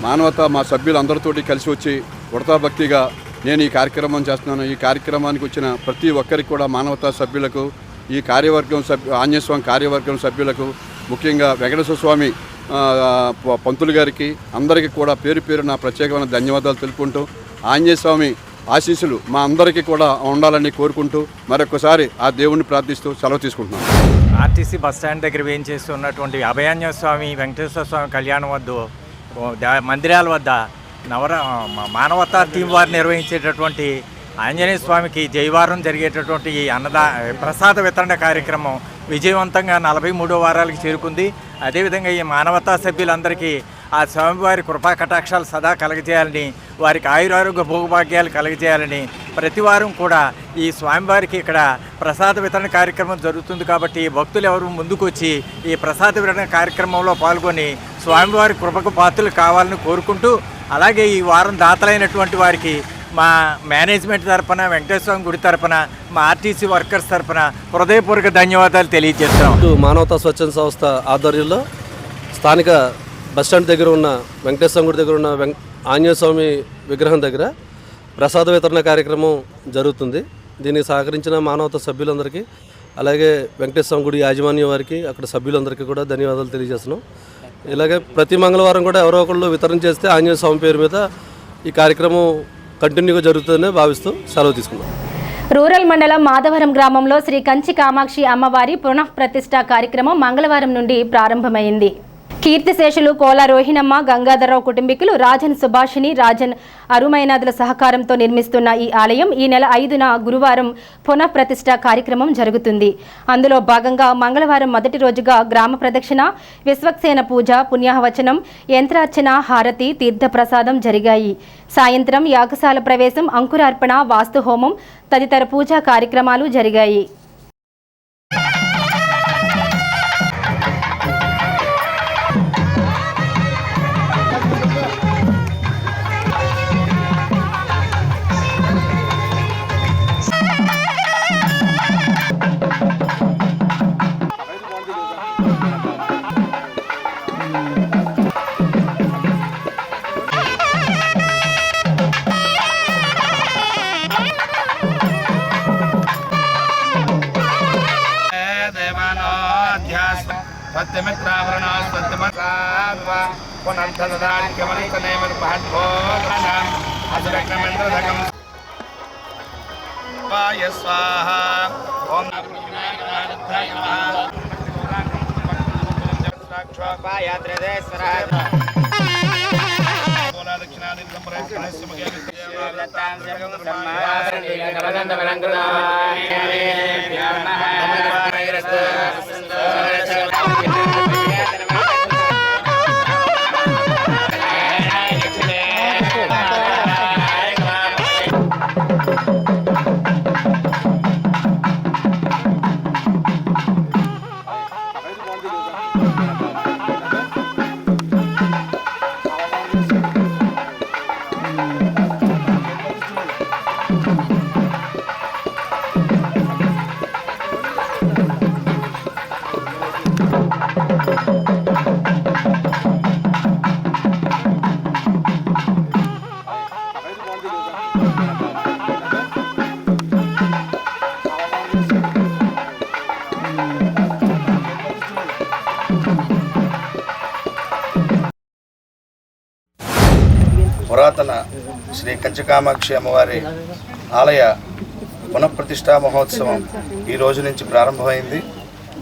మానవతా మా సభ్యులందరితోటి కలిసి వచ్చి ఉడతా భక్తిగా నేను ఈ కార్యక్రమం చేస్తున్నాను. ఈ కార్యక్రమానికి వచ్చిన ప్రతి ఒక్కరికి కూడా మానవతా సభ్యులకు, ఈ కార్యవర్గం ఆంజనేయ స్వామి కార్యవర్గం సభ్యులకు, ముఖ్యంగా వెంకటేశ్వర స్వామి పంతులు గారికి అందరికీ కూడా పేరు పేరు నా ప్రత్యేకమైన ధన్యవాదాలు తెలుపుకుంటూ ఆంజనేయ స్వామి ఆశీస్సులు మా అందరికీ కూడా ఉండాలని కోరుకుంటూ మరొకసారి ఆ దేవుణ్ణి ప్రార్థిస్తూ సెలవు తీసుకుంటున్నాను. ఆర్టీసీ బస్టాండ్ దగ్గర వేయించేస్తున్నటువంటి అభయాంజనేయ స్వామి వెంకటేశ్వర స్వామి కళ్యాణం వద్ద మందిరాల వద్ద మానవతా టీం వారు నిర్వహించేటటువంటి ఆంజనేయ స్వామికి జయవారం జరిగేటటువంటి ఈ ప్రసాద వితరణ కార్యక్రమం విజయవంతంగా 43వ వారాలకు చేరుకుంది. అదేవిధంగా ఈ మానవతా సభ్యులందరికీ ఆ స్వామివారి కృపా కటాక్షాలు సదా కలగజేయాలని, వారికి ఆయురారోగ్య భోగభాగ్యాలు కలగజేయాలని ప్రతి వారం కూడా ఈ స్వామివారికి ఇక్కడ ప్రసాద వితరణ కార్యక్రమం జరుగుతుంది. కాబట్టి భక్తులు ఎవరు ముందుకు వచ్చి ఈ ప్రసాద వితరణ కార్యక్రమంలో పాల్గొని స్వామివారి కృపకు పాత్రలు కావాలని కోరుకుంటూ, అలాగే ఈ వారం దాతలైనటువంటి వారికి మా మేనేజ్మెంట్ తరపున, వెంకటేశ్వర గుడి తరపున, మా ఆర్టీసీ వర్కర్స్ తరపున హృదయపూర్వక ధన్యవాదాలు తెలియజేస్తాం. మానవతా స్వచ్ఛంద సంస్థ ఆధ్వర్యంలో స్థానిక బస్టాండ్ దగ్గర ఉన్న వెంకటేశ్వర గుడి దగ్గర ఉన్న ఆంజనేయ స్వామి విగ్రహం దగ్గర ప్రసాద వితరణ కార్యక్రమం జరుగుతుంది. దీనికి సహకరించిన మానవతా సభ్యులందరికీ, అలాగే వెంకటేశ్వర గుడి యాజమాన్యం వారికి, అక్కడ సభ్యులందరికీ కూడా ధన్యవాదాలు తెలియజేస్తున్నాం. ఇలాగే ప్రతి మంగళవారం కూడా ఎవరో ఒకళ్ళు వితరణ చేస్తే ఆంజనేయ స్వామి పేరు మీద ఈ కార్యక్రమం కంటిన్యూగా జరుగుతుందని భావిస్తూ సెలవు తీసుకున్నాం. రూరల్ మండలం మాధవరం గ్రామంలో శ్రీ కంచి కామాక్షి అమ్మవారి పునః ప్రతిష్ఠ కార్యక్రమం మంగళవారం నుండి ప్రారంభమైంది. కీర్తిశేషులు కోల రోహిణమ్మ, గంగాధరరావు కుటుంబీకులు రాజన్ సుభాషిణి, రాజన్ అరుమైనాథుల సహకారంతో నిర్మిస్తున్న ఈ ఆలయం ఈ నెల 5న గురువారం పునః ప్రతిష్ఠ కార్యక్రమం జరుగుతుంది. అందులో భాగంగా మంగళవారం మొదటి రోజుగా గ్రామ ప్రదక్షిణ, విశ్వక్సేన పూజ, పుణ్యాహవచనం, యంత్రార్చన, హారతి, తీర్థప్రసాదం జరిగాయి. సాయంత్రం యాగశాల ప్రవేశం, అంకురార్పణ, వాస్తు హోమం తదితర పూజా కార్యక్రమాలు జరిగాయి. పురాతన శ్రీ కంచకామాక్షి అమ్మవారి ఆలయ పునఃప్రతిష్ఠా మహోత్సవం ఈ రోజు నుంచి ప్రారంభమైంది.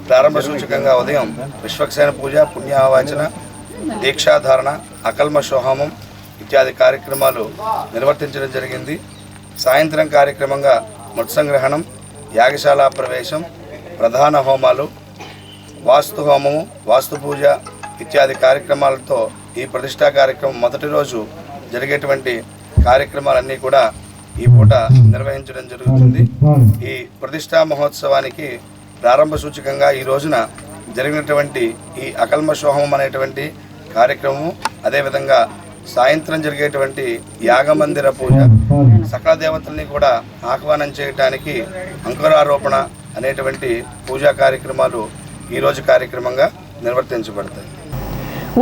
ప్రారంభ సూచకంగా ఉదయం విశ్వక్సేన పూజ, పుణ్యావాచన, దీక్షాధారణ, అకల్మషోహోమం ఇత్యాది కార్యక్రమాలు నిర్వర్తించడం జరిగింది. సాయంత్రం కార్యక్రమంగా మృత్సంగ్రహణం, యాగశాల ప్రవేశం, ప్రధాన హోమాలు, వాస్తు హోమము, వాస్తు పూజ ఇత్యాది కార్యక్రమాలతో ఈ ప్రతిష్టా కార్యక్రమం మొదటి రోజు జరిగేటువంటి కార్యక్రమాలన్నీ కూడా ఈ పూట నిర్వహించడం జరుగుతుంది. ఈ ప్రతిష్టా మహోత్సవానికి ప్రారంభ సూచకంగా ఈ రోజున జరిగినటువంటి ఈ అకల్మషోహమం అనేటువంటి కార్యక్రమము, అదేవిధంగా సాయంత్రం జరిగేటువంటి యాగమందిర పూజ, సకల దేవతల్ని కూడా ఆహ్వానం చేయడానికి అంకురారోపణ అనేటువంటి పూజా కార్యక్రమాలు ఈరోజు కార్యక్రమంగా నిర్వర్తించబడతాయి.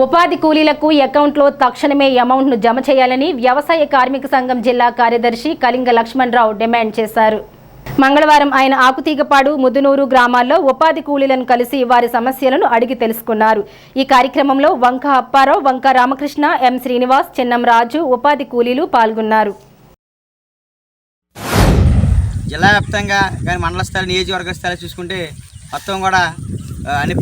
ఉపాధి కూలీలకు అకౌంట్లో తక్షణమే అమౌంట్ను జమ చేయాలని వ్యవసాయ కార్మిక సంఘం జిల్లా కార్యదర్శి కళింగ లక్ష్మణరావు డిమాండ్ చేశారు. మంగళవారం ఆయన ఆకుతీగపాడు, ముదునూరు గ్రామాల్లో ఉపాధి కూలీలను కలిసి వారి సమస్యలను అడిగి తెలుసుకున్నారు. ఈ కార్యక్రమంలో వంక అప్పారావు, వంక రామకృష్ణ, ఎం శ్రీనివాస్, చిన్నం రాజు ఉపాధి కూలీలు పాల్గొన్నారు. జిల్లా వ్యాప్తంగా కానీ మండల స్థాయి, నియోజకవర్గ స్థాయి చూసుకుంటే మొత్తం కూడా అన్ని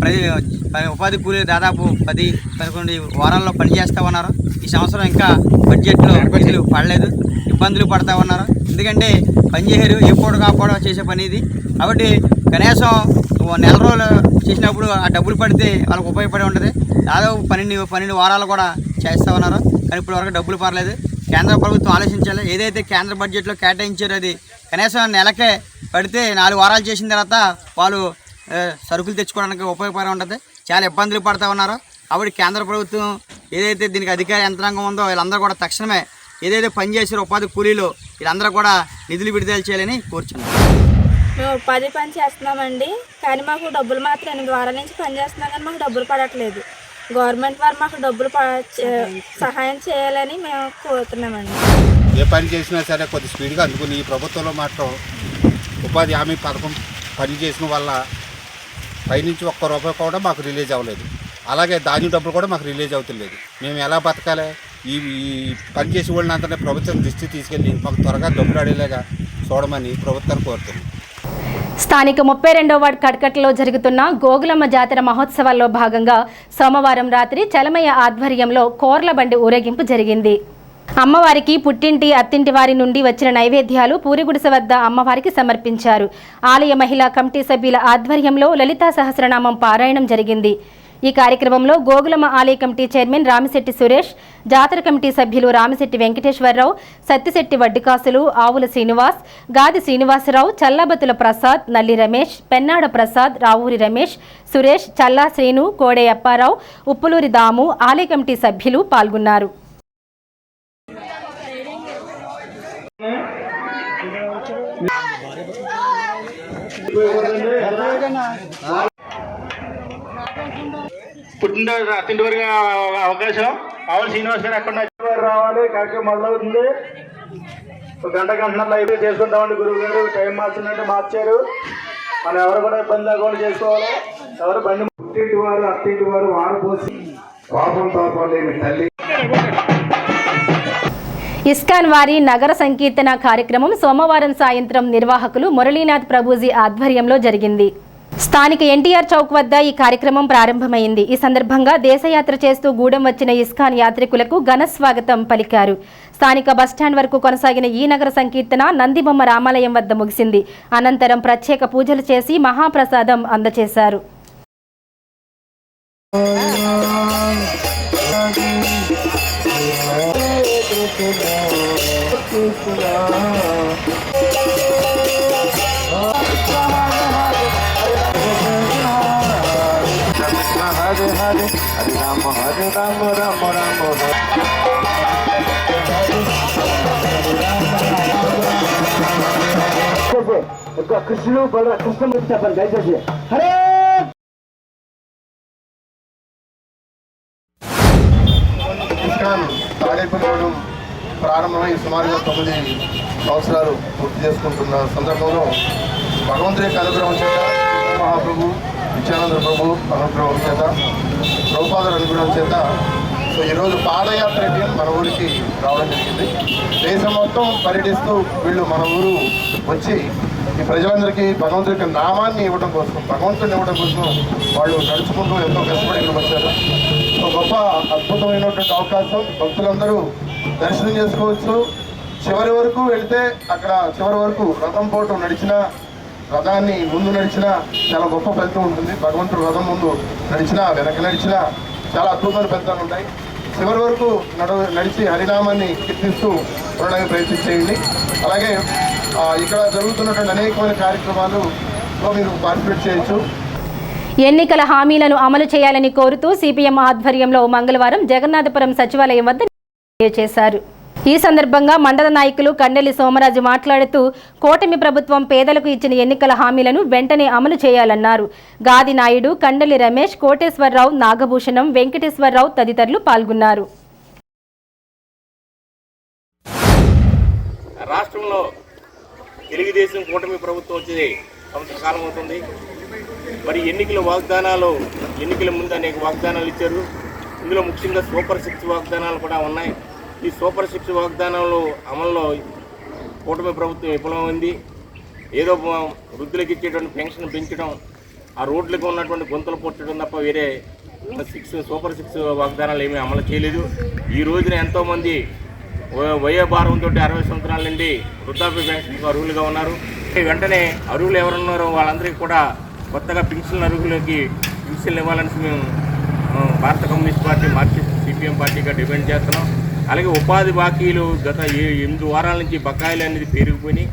ఉపాధి కూలీలు దాదాపు 10-11 వారాల్లో పనిచేస్తూ ఉన్నారు. ఈ సంవత్సరం ఇంకా బడ్జెట్లో నిధులు పడలేదు, ఇబ్బందులు పడతా ఉన్నారు. ఎందుకంటే పనిచేయరు, ఏ పూట కాపాడో చేసే పని ఇది. కాబట్టి కనీసం నెల రోజులు చేసినప్పుడు ఆ డబ్బులు పడితే వాళ్ళకి ఉపయోగపడి ఉంటుంది. దాదాపు 12 వారాలు కూడా చేస్తూ ఉన్నారు, కానీ ఇప్పటి వరకు డబ్బులు పడలేదు. కేంద్ర ప్రభుత్వం ఆలోచించాలి. ఏదైతే కేంద్ర బడ్జెట్లో కేటాయించారో అది కనీసం నెలకే పడితే 4 వారాలు చేసిన తర్వాత వాళ్ళు సరుకులు తెచ్చుకోవడానికి ఉపయోగపడి ఉంటుంది. చాలా ఇబ్బందులు పడుతూ ఉన్నారు. కాబట్టి కేంద్ర ప్రభుత్వం ఏదైతే దీనికి అధికార యంత్రాంగం ఉందో వీళ్ళందరూ కూడా తక్షణమే ఏదైతే పనిచేసారో ఉపాధి కూలీలు వీళ్ళందరూ కూడా నిధులు విడుదల చేయాలని కోరుచున్నాం. మేము ఉపాధి పని చేస్తున్నామండి, కానీ మాకు డబ్బులు మాత్రం 8 వారాల నుంచి పని చేస్తున్నాం, కానీ మాకు డబ్బులు పడట్లేదు. గవర్నమెంట్ వారు మాకు డబ్బులు సహాయం చేయాలని మేము కోరుతున్నామండి. ఏ పని చేసినా సరే కొద్ది స్పీడ్గా అందుకుని ఈ ప్రభుత్వంలో మాత్రం ఉపాధి హామీ పథకం పని చేసిన వల్ల పైనుంచి ₹1 కూడా మాకు రిలీజ్ అవ్వలేదు. అలాగే ధాన్యం డబ్బులు కూడా మాకు రిలీజ్ అవుతలేదు. మేము ఎలా బతకాలి? ఈ పని చేసే వాళ్ళని అంతా ప్రభుత్వం దృష్టి తీసుకెళ్ళి మాకు త్వరగా డబ్బులు అడేలాగా చూడమని ప్రభుత్వాన్ని కోరుతున్నాం. స్థానిక 32వ వార్డు కడ్కట్లో జరుగుతున్న గోగులమ్మ జాతర మహోత్సవాల్లో భాగంగా సోమవారం రాత్రి చలమయ్య ఆధ్వర్యంలో కోర్ల బండి ఊరేగింపు జరిగింది. అమ్మవారికి పుట్టింటి, అత్తింటి వారి నుండి వచ్చిన నైవేద్యాలు పూరిగుడిసె వద్ద అమ్మవారికి సమర్పించారు. ఆలయ మహిళా కమిటీ సభ్యుల ఆధ్వర్యంలో లలితా సహస్రనామం పారాయణం జరిగింది. ఈ కార్యక్రమంలో గోగులమ్మ ఆలయ కమిటీ చైర్మన్ రామిశెట్టి సురేష్, జాతర కమిటీ సభ్యులు రామిశెట్టి వెంకటేశ్వరరావు, సత్తిశెట్టి వడ్డికాసులు, ఆవుల శ్రీనివాస్, గాది శ్రీనివాసరావు, చల్లబతుల ప్రసాద్, నల్లి రమేష్, పెన్నాడ ప్రసాద్, రావూరి రమేష్, సురేష్, చల్లా శ్రీను, కోడే అప్పారావు, ఉప్పులూరి దాము ఆలయ కమిటీ సభ్యులు పాల్గొన్నారు. పుట్టినరోజు అత్తింటి వరకు అవకాశం ఆవుల శ్రీనివాస్ గారు ఎక్కడ రావాలి. కార్యక్రమం మొదలవుతుంది. 1 గంటన్నర అయితే చేసుకుంటామండి. గురువు గారు టైం మార్చినట్టు మార్చారు. మనం ఎవరు కూడా ఇబ్బంది లేకుండా చేసుకోవాలి. ఎవరు బండి పుట్టింటి వారు, అత్తింటి వారు వారు పోసి పాపం లేని తల్లి. ఇస్కాన్ వారి నగర సంకీర్తన కార్యక్రమం సోమవారం సాయంత్రం నిర్వాహకులు మురళీనాథ్ ప్రభుజీ ఆధ్వర్యంలో జరిగింది. స్థానిక ఎన్టీఆర్ చౌక్ వద్ద ఈ కార్యక్రమం ప్రారంభమైంది. ఈ సందర్భంగా దేశయాత్ర చేస్తూ గూడెం వచ్చిన ఇస్కాన్ యాత్రికులకు ఘన స్వాగతం పలికారు. స్థానిక బస్టాండ్ వరకు కొనసాగిన ఈ నగర సంకీర్తన నందిబొమ్మ రామాలయం వద్ద ముగిసింది. అనంతరం ప్రత్యేక పూజలు చేసి మహాప్రసాదం అందజేశారు. కృష్ణుడు కృష్ణ చెప్పండి దయచేసి. హరే ఇస్కాన్ తాడేపల్లిగూడెం ప్రారంభమై సుమారుగా 9 సంవత్సరాలు పూర్తి చేసుకుంటున్న సందర్భంలో భగవంతుడి యొక్క అనుగ్రహం చేత, మహాప్రభు నిత్యానంద ప్రభు అనుగ్రహం చేత, ప్రభుపాదుల అనుగ్రహం చేత సో ఈరోజు పాదయాత్ర టీం మన ఊరికి రావడం జరిగింది. దేశం మొత్తం పర్యటిస్తూ వీళ్ళు మన ఊరు వచ్చి ఈ ప్రజలందరికీ భగవంతుడి నామాన్ని ఇవ్వడం కోసం, భగవంతుడిని ఇవ్వడం కోసం వాళ్ళు నడుచుకుంటూ ఎంతో కష్టపడి ఇక్కడికి వచ్చారు. సో గొప్ప అద్భుతమైనటువంటి అవకాశం. భక్తులందరూ దర్శనం చేసుకోవచ్చు. చివరి వరకు వెళితే అక్కడ చివరి వరకు రథం పోటు నడిచిన, రథాన్ని ముందు నడిచినా చాలా గొప్ప ఫలితం ఉంటుంది. భగవంతుడు రథం ముందు నడిచినా వెనక నడిచినా చాలా అద్భుతమైన ఫలితాలు ఉంటాయి. చివరి వరకు నడిచి హరినామాన్ని కీర్తిస్తూ ఉండడానికి ప్రయత్నం చేయండి. అలాగే ఇక్కడ జరుగుతున్నటువంటి అనేకమైన కార్యక్రమాలలో మీరు పార్టిసిపేట్ చేయొచ్చు. ఎన్నికల హామీలను అమలు చేయాలని కోరుతూ సిపిఎం ఆధ్వర్యంలో మంగళవారం జగన్నాథపురం సచివాలయం వద్ద చేశారు. ఈ సందర్భంగా మండల నాయకులు కండెలి సోమరాజు మాట్లాడుతూ కూటమి ప్రభుత్వం పేదలకు ఇచ్చిన ఎన్నికల హామీలను వెంటనే అమలు చేయాలన్నారు. గాది నాయుడు, కండెలి రమేష్, కోటేశ్వరరావు, నాగభూషణం, వెంకటేశ్వరరావు తదితరులు పాల్గొన్నారు. రాష్ట్రంలో తెలుగుదేశం కూటమి ప్రభుత్వం వచ్చి సంవత్సర కాలం అవుతుంది. మరి ఎన్నికల ముందు అనేక వాగ్దానాలు ఇచ్చారు. ఇందులో ముఖ్యంగా సూపర్ 6 వాగ్దానాలు కూడా ఉన్నాయి. ఈ సూపర్ 6 వాగ్దానాలు అమల్లో కూటమి ప్రభుత్వం విఫలమైంది. ఏదో వృద్ధులకు ఇచ్చేటువంటి పెన్షన్ పెంచడం, ఆ రోడ్లకు ఉన్నటువంటి గుంతలు పొట్టడం తప్ప వేరే సూపర్ 6 వాగ్దానాలు ఏమీ అమలు చేయలేదు. ఈ రోజున ఎంతోమంది వయోభారంతో 60 సంవత్సరాల నుండి వృద్ధాప్య పెన్షన్కు అర్హులుగా ఉన్నారు. వెంటనే అర్హులు ఎవరున్నారో వాళ్ళందరికీ కూడా కొత్తగా పెన్షన్ అర్హులకి పెన్షన్లు ఇవ్వాలని మేము భారత కమ్యూనిస్ట్ పార్టీ, మార్క్సిస్ట్ సిపిఎం పార్టీగా డిమాండ్ చేస్తున్నాం. అలాగే ఉపాధి బాకీలు గత 8 వారాల నుంచి బకాయిలు అనేది పెరిగిపోయి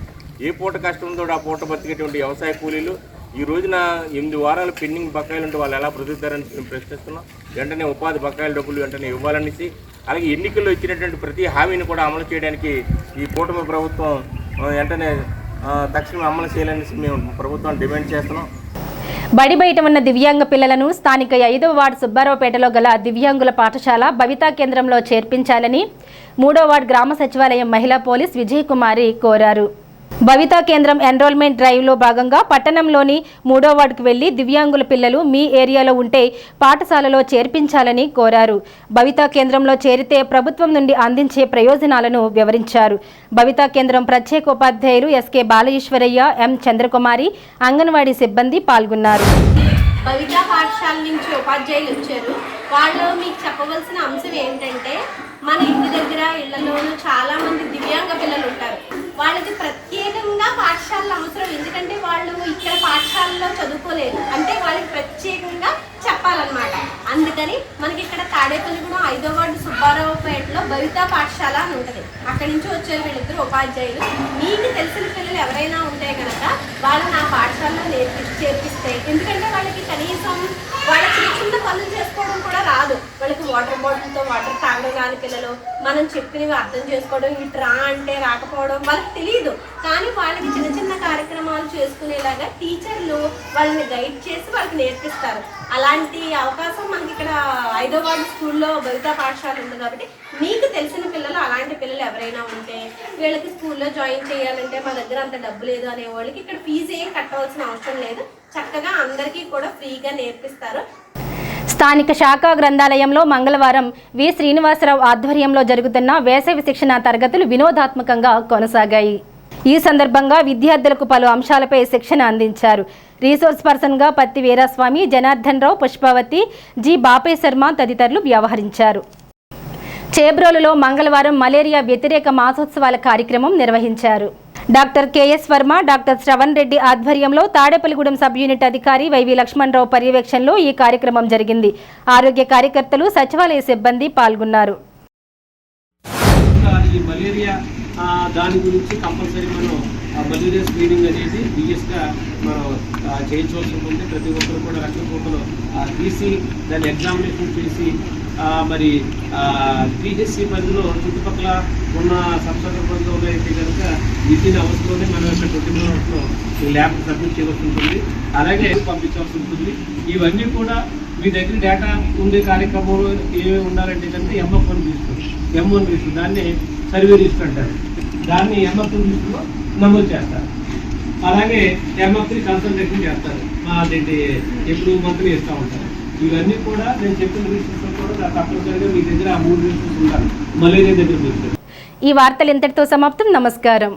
ఏ పూట కష్టంతో ఆ పూట బతికేటువంటి వ్యవసాయ కూలీలు ఈ రోజున 8 వారాలు పెండింగ్ బకాయిలు ఉంటే వాళ్ళు ఎలా బ్రతుకుతారని మేము ప్రశ్నిస్తున్నాం. వెంటనే ఉపాధి బకాయిల డబ్బులు వెంటనే ఇవ్వాలనేసి, అలాగే ఎన్నికల్లో ఇచ్చినటువంటి ప్రతి హామీని కూడా అమలు చేయడానికి ఈ కూటమి ప్రభుత్వం వెంటనే తక్షణం అమలు చేయాలనేసి మేము ప్రభుత్వాన్ని డిమాండ్ చేస్తున్నాం. బడి బయట ఉన్న దివ్యాంగ పిల్లలను స్థానిక 5వ వార్డు సుబ్బారావుపేటలో గల దివ్యాంగుల పాఠశాల భవితా కేంద్రంలో చేర్పించాలని 3వ వార్డు గ్రామ సచివాలయం మహిళా పోలీస్ విజయకుమారి కోరారు. భవితా కేంద్రం ఎన్రోల్మెంట్ డ్రైవ్లో భాగంగా పట్టణంలోని 3వ వార్డుకు వెళ్లి దివ్యాంగుల పిల్లలు మీ ఏరియాలో ఉంటే పాఠశాలలో చేర్పించాలని కోరారు. భవితా కేంద్రంలో చేరితే ప్రభుత్వం నుండి అందించే ప్రయోజనాలను వివరించారు. భవితా కేంద్రం ప్రత్యేక ఉపాధ్యాయులు ఎస్కే బాలఈశ్వరయ్య, ఎం చంద్రకుమారి, అంగన్వాడీ సిబ్బంది పాల్గొన్నారు. భవితా పాఠశాల నుంచి ఉపాధ్యాయులు వచ్చారు. వాళ్ళు మీకు చెప్పవలసిన అంశం ఏంటంటే, మన ఇంటి దగ్గర ఇళ్లలోనూ చాలా మంది దివ్యాంగ పిల్లలు ఉంటారు. వాళ్ళకి ప్రత్యేకంగా పాఠశాలలు అవసరం. ఎందుకంటే వాళ్ళు ఇక్కడ పాఠశాలలో చదువుకోలేరు, అంటే వాళ్ళకి ప్రత్యేకంగా చెప్పాలన్నమాట. అందుకని మనకి ఇక్కడ తాడేపల్లిగూడెం 5వ వార్డు సుబ్బారావుపేటలో భవితా పాఠశాల అని ఉంటుంది. అక్కడి నుంచి వచ్చారు వీళ్ళిద్దరు ఉపాధ్యాయులు. మీకు తెలిసిన పిల్లలు ఎవరైనా ఉంటే కనుక వాళ్ళు నా పాఠశాలలో చేర్పిస్తే, ఎందుకంటే వాళ్ళకి కనీసం వాళ్ళ చిన్న చిన్న పనులు చేసుకోవడం కూడా రాదు. వాళ్ళకి వాటర్ బాటిల్తో వాటర్ తాగడం రాని పిల్లలు, మనం చెప్పినవి అర్థం చేసుకోవడం, ఇటు రా అంటే రాకపోవడం వాళ్ళకి తెలియదు. కానీ వాళ్ళకి చిన్న చిన్న కార్యక్రమాలు చేసుకునేలాగా టీచర్లు వాళ్ళని గైడ్ చేసి వాళ్ళకి నేర్పిస్తారు. అలాంటి అవకాశం మనకి ఇక్కడ 5వ వార్డు స్కూల్లో భవితా పాఠశాల ఉంది. కాబట్టి మీకు తెలిసిన పిల్లలు, అలాంటి పిల్లలు ఎవరైనా ఉంటే వీళ్ళకి స్కూల్లో జాయిన్ చేయాలంటే మా దగ్గర అంత డబ్బు లేదు అనే వాళ్ళకి ఇక్కడ ఫీజు ఏం కట్టవలసిన అవసరం లేదు. చక్కగా అందరికీ కూడా ఫ్రీగా నేర్పిస్తారు. స్థానిక శాఖా గ్రంథాలయంలో మంగళవారం వి శ్రీనివాసరావు ఆధ్వర్యంలో జరుగుతున్న వేసవి శిక్షణ తరగతులు వినోదాత్మకంగా కొనసాగాయి. ఈ సందర్భంగా విద్యార్థులకు పలు అంశాలపై శిక్షణ అందించారు. రీసోర్స్ పర్సన్గా పత్తి వీరాస్వామి, జనార్దన్ రావు, పుష్పావతి, జి బాపే శర్మ తదితరులు వ్యవహరించారు. చేబ్రోలులో మంగళవారం మలేరియా వ్యతిరేక మాసోత్సవాల కార్యక్రమం నిర్వహించారు. Doctor KS Varma, doctor Sravan Reddy ఆధ్వర్యంలో తాడేపల్లిగూడెం సబ్ యూనిట్ అధికారి వైవి లక్ష్మణరావు పర్యవేక్షణలో ఈ కార్యక్రమం జరిగింది. ఆరోగ్య కార్యకర్తలు, సచివాలయ సిబ్బంది పాల్గొన్నారు. దాని గురించి కంపల్సరీ మనం మలేరియా స్క్రీనింగ్ అనేది బిఎస్గా మనం చేయించవలసి ఉంటుంది. ప్రతి ఒక్కరు కూడా రక్తపోతలు తీసి దాన్ని ఎగ్జామినేషన్ చేసి మరి పిహెచ్సి పరిధిలో చుట్టుపక్కల ఉన్న సబ్సెంటర్ పరిధిలో అయితే కనుక వితిన్ అవర్స్లోనే మనం యొక్క 24 అవర్స్లో ల్యాబ్ సబ్మిట్ చేయవలసి ఉంటుంది. అలాగే పంపించవలసి ఉంటుంది. ఇవన్నీ కూడా మీ దగ్గర డేటా ఉండే కార్యక్రమంలో ఏమేమి ఉండాలంటే కనుక MF1 రిజిస్టర్, M1 రిజిస్టర్, దాన్ని సర్వే రిజిస్టర్ అంటారు. దాన్ని MF2 రిజిస్టర్లో నమోదు చేస్తారు. అలాగే MF3 కన్సల్టేషన్ చేస్తారు. అదేంటి ఎప్పుడు మంత్లీ ఇస్తూ ఉంటారు. ఇవన్నీ కూడా నేను చెప్పిన రిజిస్టర్స్లో కూడా తప్పనిసరిగా మీ దగ్గర ఆ 3 రిజిస్టర్స్ ఉండాలి మలేరియా దగ్గర. ఈ వార్తలు ఇంతటితో సమాప్తం. నమస్కారం.